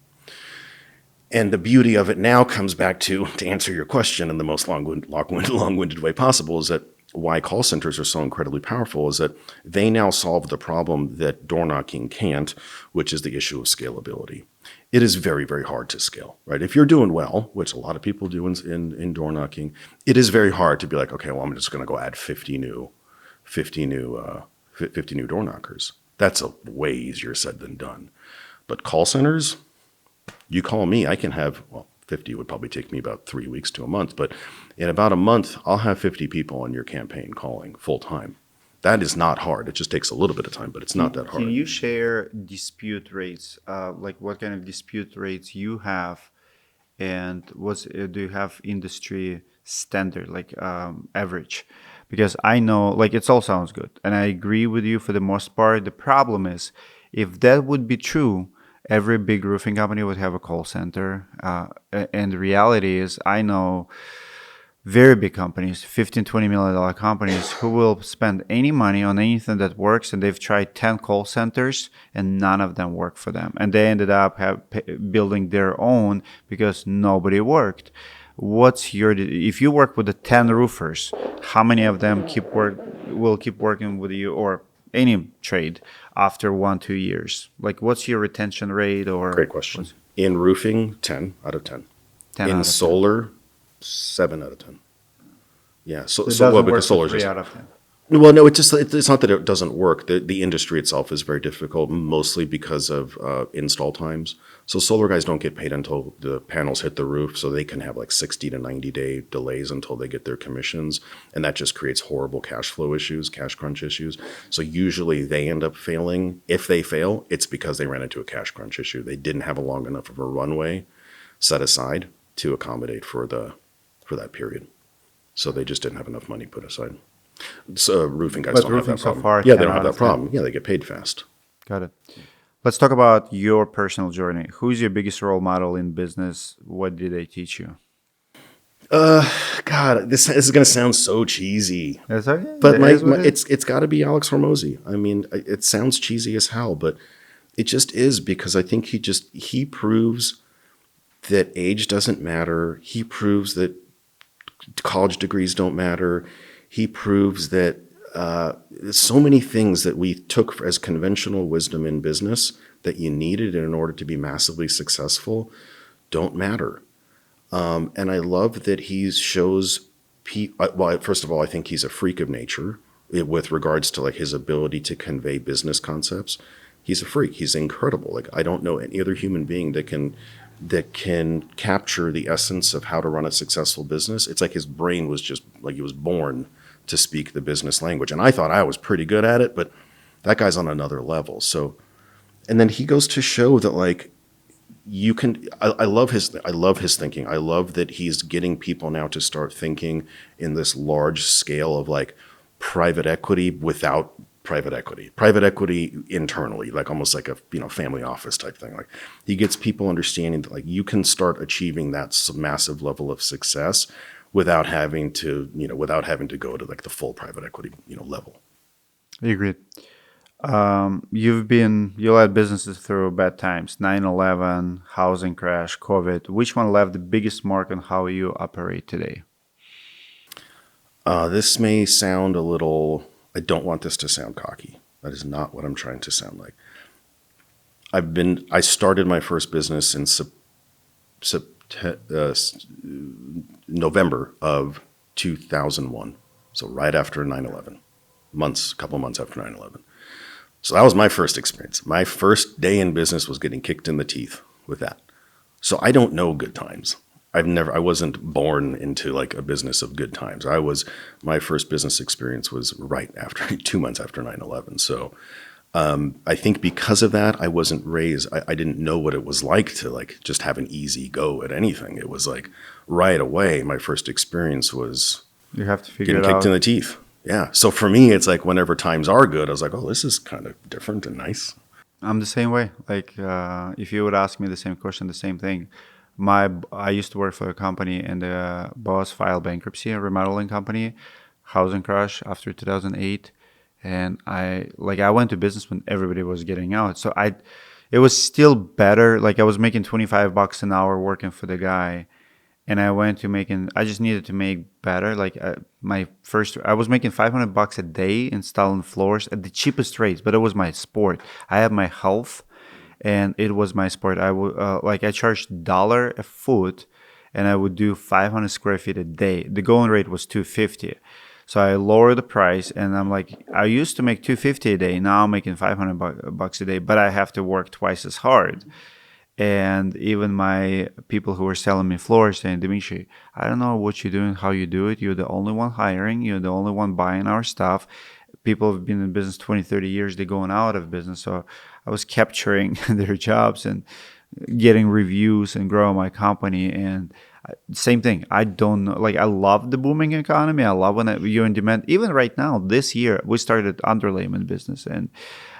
B: And the beauty of it now comes back to answer your question in the most long-winded way possible, is that why call centers are so incredibly powerful is that they now solve the problem that door knocking can't, which is the issue of scalability. It is very, very hard to scale, right? If you're doing well, which a lot of people do in door knocking, it is very hard to be like, okay, well, I'm just going to go add 50 new door knockers. That's a way easier said than done. But call centers, you call me, I can have, 50 would probably take me about 3 weeks to a month, but in about a month, I'll have 50 people on your campaign calling full time. That is not hard. It just takes a little bit of time, but it's not that hard.
A: Can you share dispute rates, like what kind of dispute rates you have, and do you have industry standard, like average? Because I know, like, it all sounds good, and I agree with you for the most part. The problem is, if that would be true, every big roofing company would have a call center, and the reality is, I know very big companies, $15, $20 million companies, who will spend any money on anything that works, and they've tried 10 call centers and none of them work for them, and they ended up building their own because nobody worked. If you work with the 10 roofers, how many of them will keep working with you, or any trade, after 1-2 years? Like, what's your retention rate? Or
B: great question. In roofing, 10 out of 10.
A: 10
B: in
A: out of
B: solar, 7 out of 10. Yeah,
A: So it doesn't work
B: because solar
A: for 3
B: just
A: out of 10.
B: well, no, it's not that it doesn't work. The industry itself is very difficult, mostly because of install times. So solar guys don't get paid until the panels hit the roof, so they can have like 60 to 90-day delays until they get their commissions, and that just creates horrible cash flow issues, cash crunch issues. So usually they end up failing. If they fail, it's because they ran into a cash crunch issue. They didn't have a long enough of a runway set aside to accommodate for that period. So they just didn't have enough money put aside. So roofing guys don't have that problem. Yeah, they don't have that problem. Yeah, they get paid fast.
A: Got it. Let's talk about your personal journey. Who's your biggest role model in business? What did they teach you?
B: God, this is going to sound so cheesy,
A: That's okay.
B: but
A: It is what it is.
B: it's got to be Alex Hormozy. I mean, it sounds cheesy as hell, but it just is, because I think he proves that age doesn't matter. He proves that college degrees don't matter. He proves that so many things that we took as conventional wisdom in business that you needed in order to be massively successful don't matter. And I love that he shows well, first of all, I think he's a freak of nature with regards to like his ability to convey business concepts. He's a freak. He's incredible. Like, I don't know any other human being that can capture the essence of how to run a successful business. It's like his brain was just like he was born to speak the business language. And I thought I was pretty good at it, but that guy's on another level. So, and then he goes to show that like you can, I love his thinking. I love that he's getting people now to start thinking in this large scale of like private equity without private equity internally, like almost like a family office type thing. Like, he gets people understanding that like you can start achieving that massive level of success without having to go to like the full private equity level.
A: Agreed. You led businesses through bad times, 9/11, housing crash, COVID. Which one left the biggest mark on how you operate today?
B: This may sound a little, I don't want this to sound cocky. That is not what I'm trying to sound like. I started my first business in November of 2001. So right after 9/11, couple months after 9/11. So that was my first experience. My first day in business was getting kicked in the teeth with that. So I don't know good times. I wasn't born into like a business of good times. My first business experience was right after 2 months after 9/11. So I think because of that, I wasn't raised, I didn't know what it was like to like just have an easy go at anything. It was like right away, my first experience was
A: You have to figure
B: getting
A: it
B: kicked
A: out.
B: in the teeth. Yeah. So for me, it's like whenever times are good, I was like, oh, this is kind of different and nice.
A: I'm the same way. Like, if you would ask me the same question, the same thing. I used to work for a company, and the boss filed bankruptcy, a remodeling company, housing crash after 2008, and I went to business when everybody was getting out. So it was still better. Like, I was making $25 an hour working for the guy, and I just needed to make better. Like, I was making $500 a day installing floors at the cheapest rates, but it was my sport. I have my health, and it was my sport. I charged dollar a foot, and I would do 500 square feet a day. The going rate was 250. So I lowered the price, and I'm like, I used to make 250 a day. Now I'm making 500 bucks a day, but I have to work twice as hard. And even my people who were selling me floors saying, Dimitri, I don't know what you're doing, how you do it. You're the only one hiring. You're the only one buying our stuff. People have been in business 20, 30 years. They're going out of business. So I was capturing their jobs and getting reviews and growing my company. And same thing. I don't know. Like, I love the booming economy. I love when you're in demand. Even right now, this year, we started underlayment business, and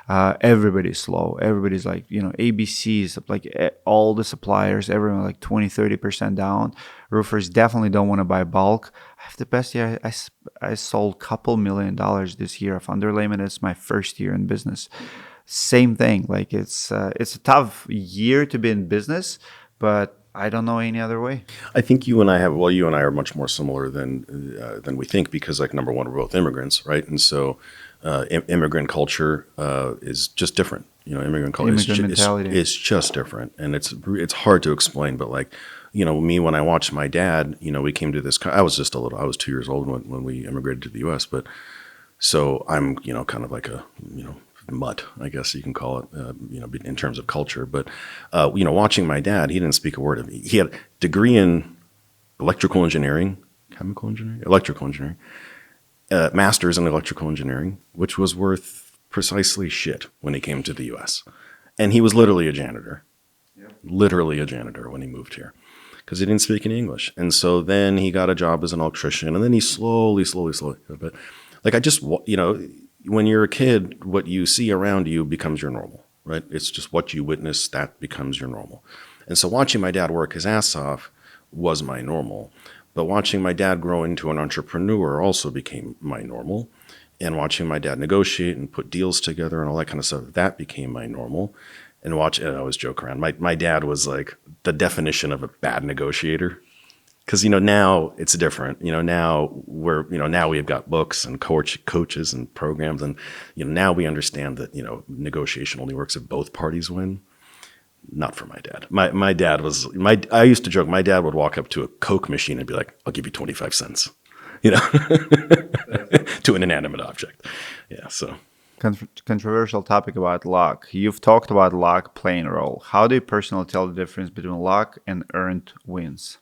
A: everybody's slow. Everybody's like, ABCs, like all the suppliers, everyone like 20, 30% down. Roofers definitely don't want to buy bulk. I have the best year. I sold a couple $1 million this year of underlayment. It's my first year in business. Same thing. Like, it's a tough year to be in business, but I don't know any other way.
B: I think you and I are much more similar than we think, because like, number one, we're both immigrants, right? And so immigrant culture is just different. Immigrant culture
A: mentality
B: is just different, and it's hard to explain. But like, me, when I watched my dad, we came to this. I was 2 years old when we immigrated to the U.S. But so I'm kind of like a mutt, I guess you can call it, in terms of culture. But watching my dad, he didn't speak a word of it. He had a degree in electrical engineering, electrical engineering. Master's in electrical engineering, which was worth precisely shit when he came to the U.S. And he was literally a janitor, when he moved here, because he didn't speak any English. And so then he got a job as an electrician, and then he slowly, but like, when you're a kid, what you see around you becomes your normal, right? It's just what you witness that becomes your normal. And so watching my dad work his ass off was my normal. But watching my dad grow into an entrepreneur also became my normal. And watching my dad negotiate and put deals together and all that kind of stuff, that became my normal. And I always joke around. My dad was like the definition of a bad negotiator. Because, now it's different. Now we've got books and coaches and programs. And, now we understand that, negotiation only works if both parties win. Not for my dad. My dad I used to joke, my dad would walk up to a Coke machine and be like, I'll give you 25 cents, to an inanimate object. Yeah, so.
A: Controversial topic about luck. You've talked about luck playing a role. How do you personally tell the difference between luck and earned wins?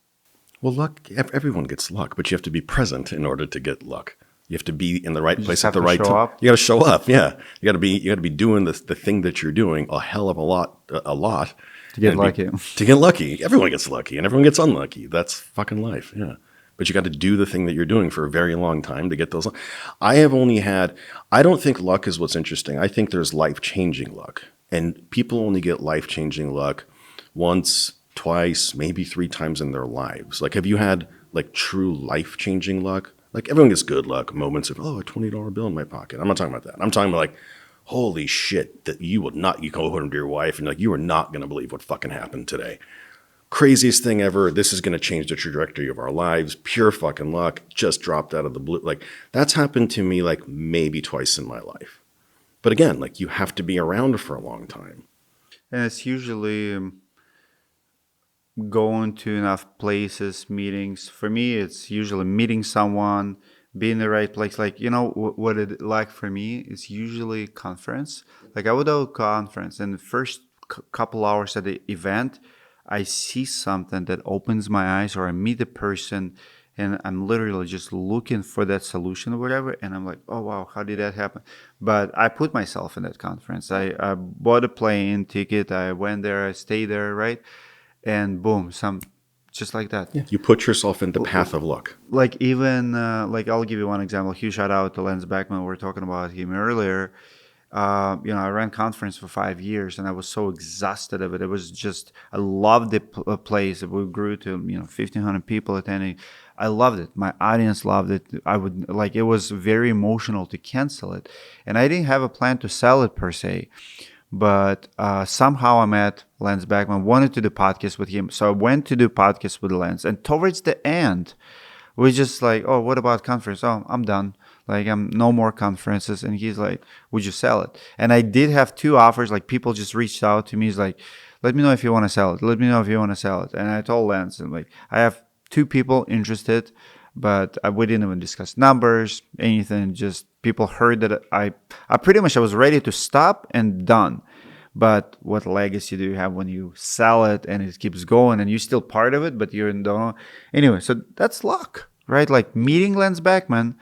B: Well, luck, everyone gets luck, but you have to be present in order to get luck. You have to be in the right place at the right time. You got to show up. Yeah. You got to be doing the thing that you're doing a hell of a lot
A: To get lucky.
B: To get lucky. Everyone gets lucky and everyone gets unlucky. That's fucking life. Yeah. But you got to do the thing that you're doing for a very long time to get those. I don't think luck is what's interesting. I think there's life-changing luck. And people only get life-changing luck once, twice, maybe 3 times in their lives. Like, have you had like true life-changing luck? Like, everyone gets good luck, moments of, a $20 bill in my pocket. I'm not talking about that. I'm talking about like, holy shit, that you go home to your wife and like, you are not going to believe what fucking happened today. Craziest thing ever. This is going to change the trajectory of our lives. Pure fucking luck. Just dropped out of the blue. Like, that's happened to me like maybe twice in my life. But again, like, you have to be around for a long time.
A: And it's usually going to enough places, meetings. For me, it's usually meeting someone, be in the right place. Like, what it like for me is usually conference. Like, I would do a conference, and the first couple hours at the event, I see something that opens my eyes, or I meet a person and I'm literally just looking for that solution or whatever. And I'm like, oh, wow, how did that happen? But I put myself in that conference. I bought a plane ticket. I went there. I stayed there, right? And boom, just like that.
B: Yeah. You put yourself in the path of luck.
A: Like, even, I'll give you one example. Huge shout out to Lance Beckman. We were talking about him earlier. I ran conference for 5 years and I was so exhausted of it. It was just, I loved the place. We grew to, 1,500 people attending. I loved it. My audience loved it. It was very emotional to cancel it. And I didn't have a plan to sell it per se. But somehow I met Lance Beckman, wanted to do podcast with him. So I went to do podcast with Lance. And towards the end, we just like, oh, what about conference? Oh, I'm done. Like, I'm no more conferences. And he's like, would you sell it? And I did have 2 offers. Like, people just reached out to me. He's like, let me know if you want to sell it. Let me know if you want to sell it. And I told Lance, and like, I have 2 people interested, but we didn't even discuss numbers, anything. Just people heard that I pretty much, I was ready to stop and done. But what legacy do you have when you sell it and it keeps going and you're still part of it, but you're in the... Anyway, so that's luck, right? Like, meeting Lance Beckman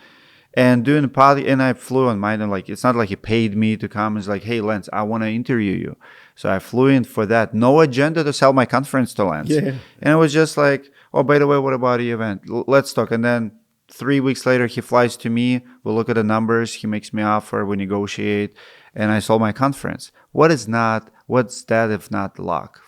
A: and doing a pod, and I flew on mine, and like, it's not like he paid me to come. It's like, hey, Lance, I want to interview you. So I flew in for that. No agenda to sell my conference to Lance.
B: Yeah.
A: And it was just like, oh, by the way, what about the event? Let's talk. And then 3 weeks later, he flies to me. We'll look at the numbers. He makes me offer. We negotiate. And I sold my conference. What's that if not luck?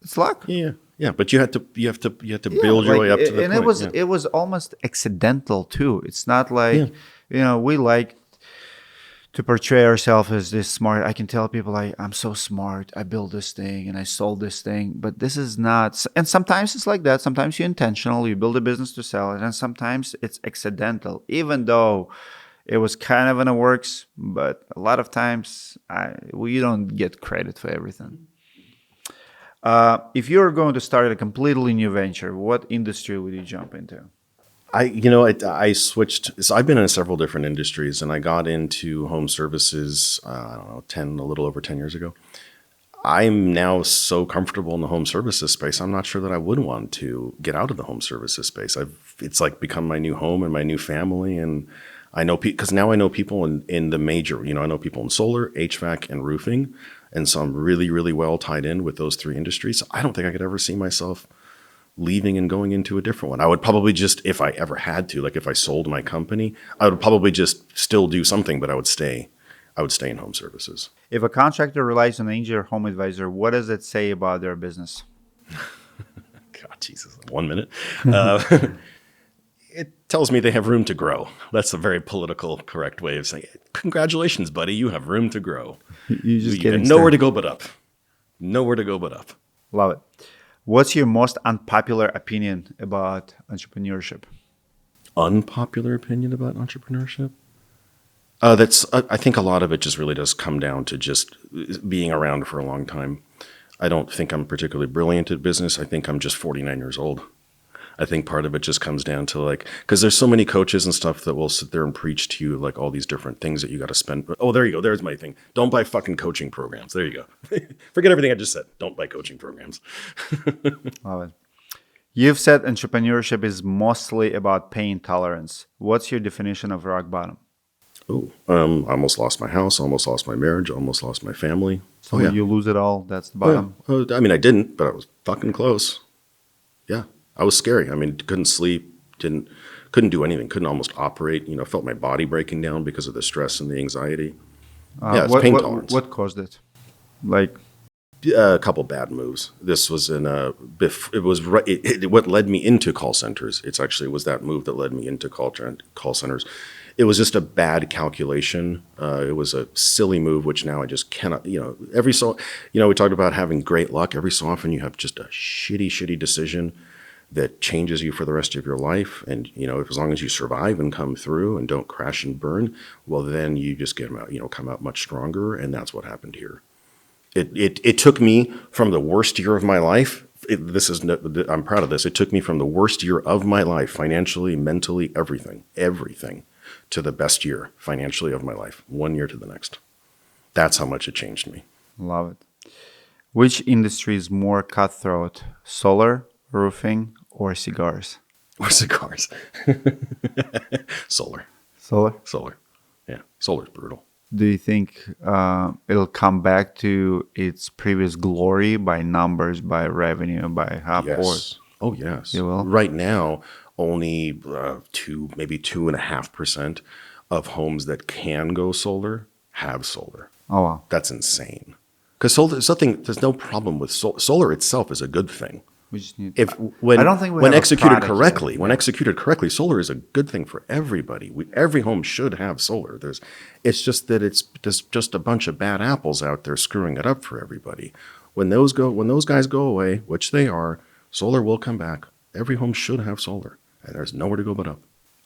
A: It's luck.
B: Yeah. Yeah, but you have to build your way up to the point.
A: And it was almost accidental too. It's not like, we like to portray ourselves as this smart. I can tell people I'm so smart. I built this thing and I sold this thing, but this is not. And sometimes it's like that. Sometimes you're intentional. You build a business to sell it, and sometimes it's accidental, even though it was kind of in the works. But a lot of times we don't get credit for everything. If you're going to start a completely new venture, what industry would you jump into?
B: I switched. So I've been in several different industries, and I got into home services, I don't know, a little over 10 years ago. I'm now so comfortable in the home services space. I'm not sure that I would want to get out of the home services space. It's like become my new home and my new family. And I know because now I know people in the major, I know people in solar, HVAC, and roofing. And so I'm really, really well tied in with those 3 industries. So I don't think I could ever see myself leaving and going into a different one. I would probably just, if I ever had to, like if I sold my company, I would probably just still do something, but I would stay in home services.
A: If a contractor relies on an engineer or home advisor, what does it say about their business?
B: God, Jesus, 1 minute. tells me they have room to grow. That's a very political correct way of saying it. Congratulations, buddy. You have room to grow.
A: You just
B: You
A: getting
B: got nowhere
A: started.
B: to go but up. Nowhere to go but up.
A: Love it. What's your most unpopular opinion about entrepreneurship?
B: Unpopular opinion about entrepreneurship? I think a lot of it just really does come down to just being around for a long time. I don't think I'm particularly brilliant at business. I think I'm just 49 years old. I think part of it just comes down to like, because there's so many coaches and stuff that will sit there and preach to you like all these different things that you got to spend. Oh, there you go. There's my thing. Don't buy fucking coaching programs. There you go. Forget everything I just said. Don't buy coaching programs.
A: Love it. You've said entrepreneurship is mostly about pain tolerance. What's your definition of rock bottom?
B: Oh, I almost lost my house. Almost lost my marriage. Almost lost my family.
A: So when you lose it all, that's the bottom.
B: I mean, I didn't, but I was fucking close. Yeah, I was scary. I mean, couldn't sleep, couldn't do anything, couldn't almost operate. Felt my body breaking down because of the stress and the anxiety. It's pain tolerance.
A: What caused it? Like,
B: A couple bad moves. This was what led me into call centers. It was that move that led me into call centers. It was just a bad calculation. It was a silly move, which now I just cannot, we talked about having great luck. Every so often you have just a shitty decision that changes you for the rest of your life. And, as long as you survive and come through and don't crash and burn, well, then you just come out much stronger. And that's what happened here. It took me from the worst year of my life. I'm proud of this. It took me from the worst year of my life, financially, mentally, everything, to the best year financially of my life, 1 year to the next. That's how much it changed me.
A: love it. Which industry is more cutthroat? Solar, roofing, or cigars?
B: Or cigars. Solar.
A: Solar.
B: Yeah, solar's brutal.
A: Do you think it'll come back to its previous glory by numbers, by revenue, by half?
B: Yes. Oh, yes.
A: You will?
B: Right now, only maybe 2.5% of homes that can go solar have solar.
A: Oh, wow.
B: That's insane. Because there's no problem with solar. Solar itself is a good thing.
A: We just need.
B: When
A: I don't think we
B: when
A: have a
B: executed
A: product
B: correctly,
A: yet.
B: when executed correctly, solar is a good thing for everybody. Every home should have solar. It's just that it's just a bunch of bad apples out there screwing it up for everybody. When those guys go away, which they are, solar will come back. Every home should have solar, and there's nowhere to go but up.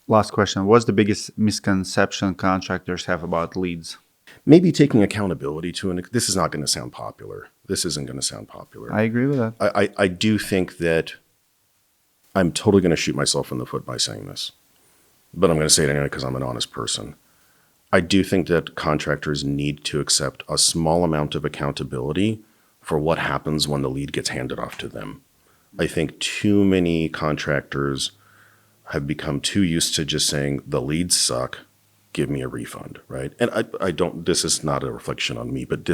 A: Last question. What's the biggest misconception contractors have about leads?
B: Maybe taking accountability this is not going to sound popular. This isn't going to sound popular.
A: I agree with that.
B: I do think that I'm totally going to shoot myself in the foot by saying this, but I'm going to say it anyway because I'm an honest person. I do think that contractors need to accept a small amount of accountability for what happens when the lead gets handed off to them. I think too many contractors have become too used to just saying the leads suck, give me a refund, right? And I don't, this is not a reflection on me, but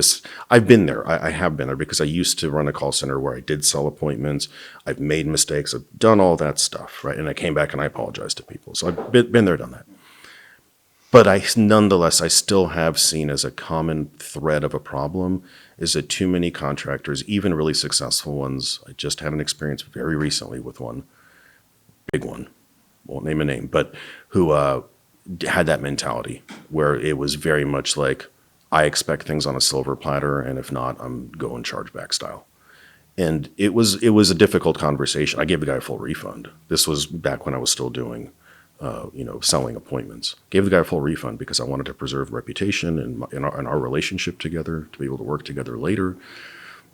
B: I've been there. I have been there because I used to run a call center where I did sell appointments. I've made mistakes. I've done all that stuff, right? And I came back and I apologized to people. So I've been there, done that. But nonetheless, I still have seen as a common thread of a problem is that too many contractors, even really successful ones, I just had an experience very recently with one, big one, won't name a name, but who had that mentality where it was very much like, I expect things on a silver platter, and if not, I'm going chargeback style. And it was a difficult conversation. I gave the guy a full refund. This was back when I was still doing selling appointments. Gave the guy a full refund because I wanted to preserve reputation and our relationship together, to be able to work together later.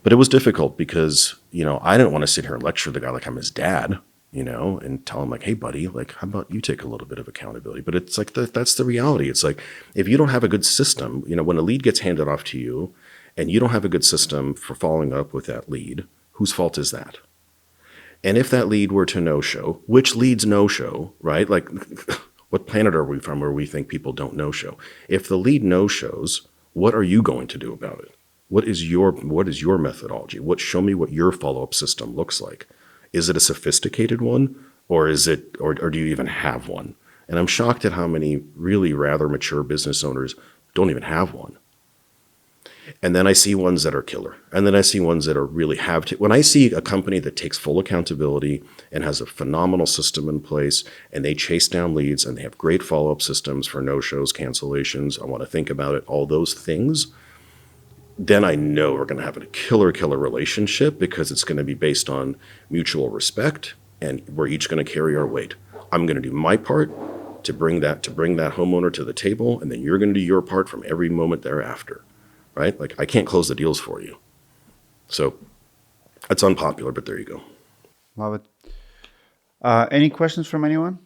B: But it was difficult because, I didn't want to sit here and lecture the guy like I'm his dad, and tell him like, hey, buddy, like, how about you take a little bit of accountability? But it's like, that's the reality. It's like, if you don't have a good system, when a lead gets handed off to you and you don't have a good system for following up with that lead, whose fault is that? And if that lead were to no-show, which leads no-show, right? Like, what planet are we from where we think people don't no-show? If the lead no-shows, what are you going to do about it? What is your methodology? Show me what your follow-up system looks like. Is it a sophisticated one, or do you even have one? And I'm shocked at how many really rather mature business owners don't even have one. And then I see ones that are killer. And then I see ones that are really when I see a company that takes full accountability and has a phenomenal system in place and they chase down leads and they have great follow-up systems for no-shows, cancellations, I want to think about it, all those things, then I know we're going to have a killer relationship because it's going to be based on mutual respect and we're each going to carry our weight. I'm going to do my part to bring that homeowner to the table, and then you're going to do your part from every moment thereafter, right? Like I can't close the deals for you. So that's unpopular, but there you go.
A: Love it. Any questions from anyone?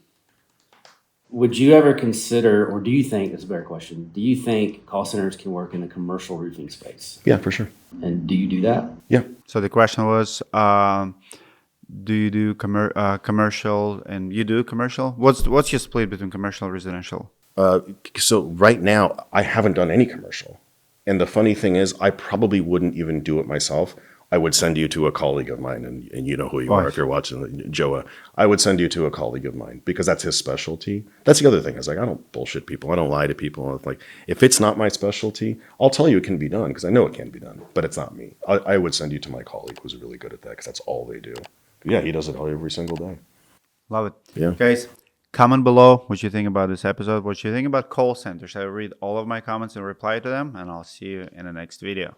C: Would you ever consider, or do you think, that's a better question, do you think call centers can work in the commercial roofing space?
B: Yeah, for sure.
C: And do you do that?
B: Yeah.
A: So the question was, do you do commercial, and you do commercial? What's your split between commercial and residential?
B: So right now, I haven't done any commercial. And the funny thing is, I probably wouldn't even do it myself. I would send you to a colleague of mine, and you know who you are if you're watching, Joa. I would send you to a colleague of mine because that's his specialty. That's the other thing. Is like I don't bullshit people. I don't lie to people. It's like if it's not my specialty, I'll tell you it can be done because I know it can be done, but it's not me. I would send you to my colleague who's really good at that because that's all they do. Yeah, he does it every single day.
A: Love it.
B: Yeah.
A: Guys, comment below what you think about this episode, what you think about call centers. I read all of my comments and reply to them, and I'll see you in the next video.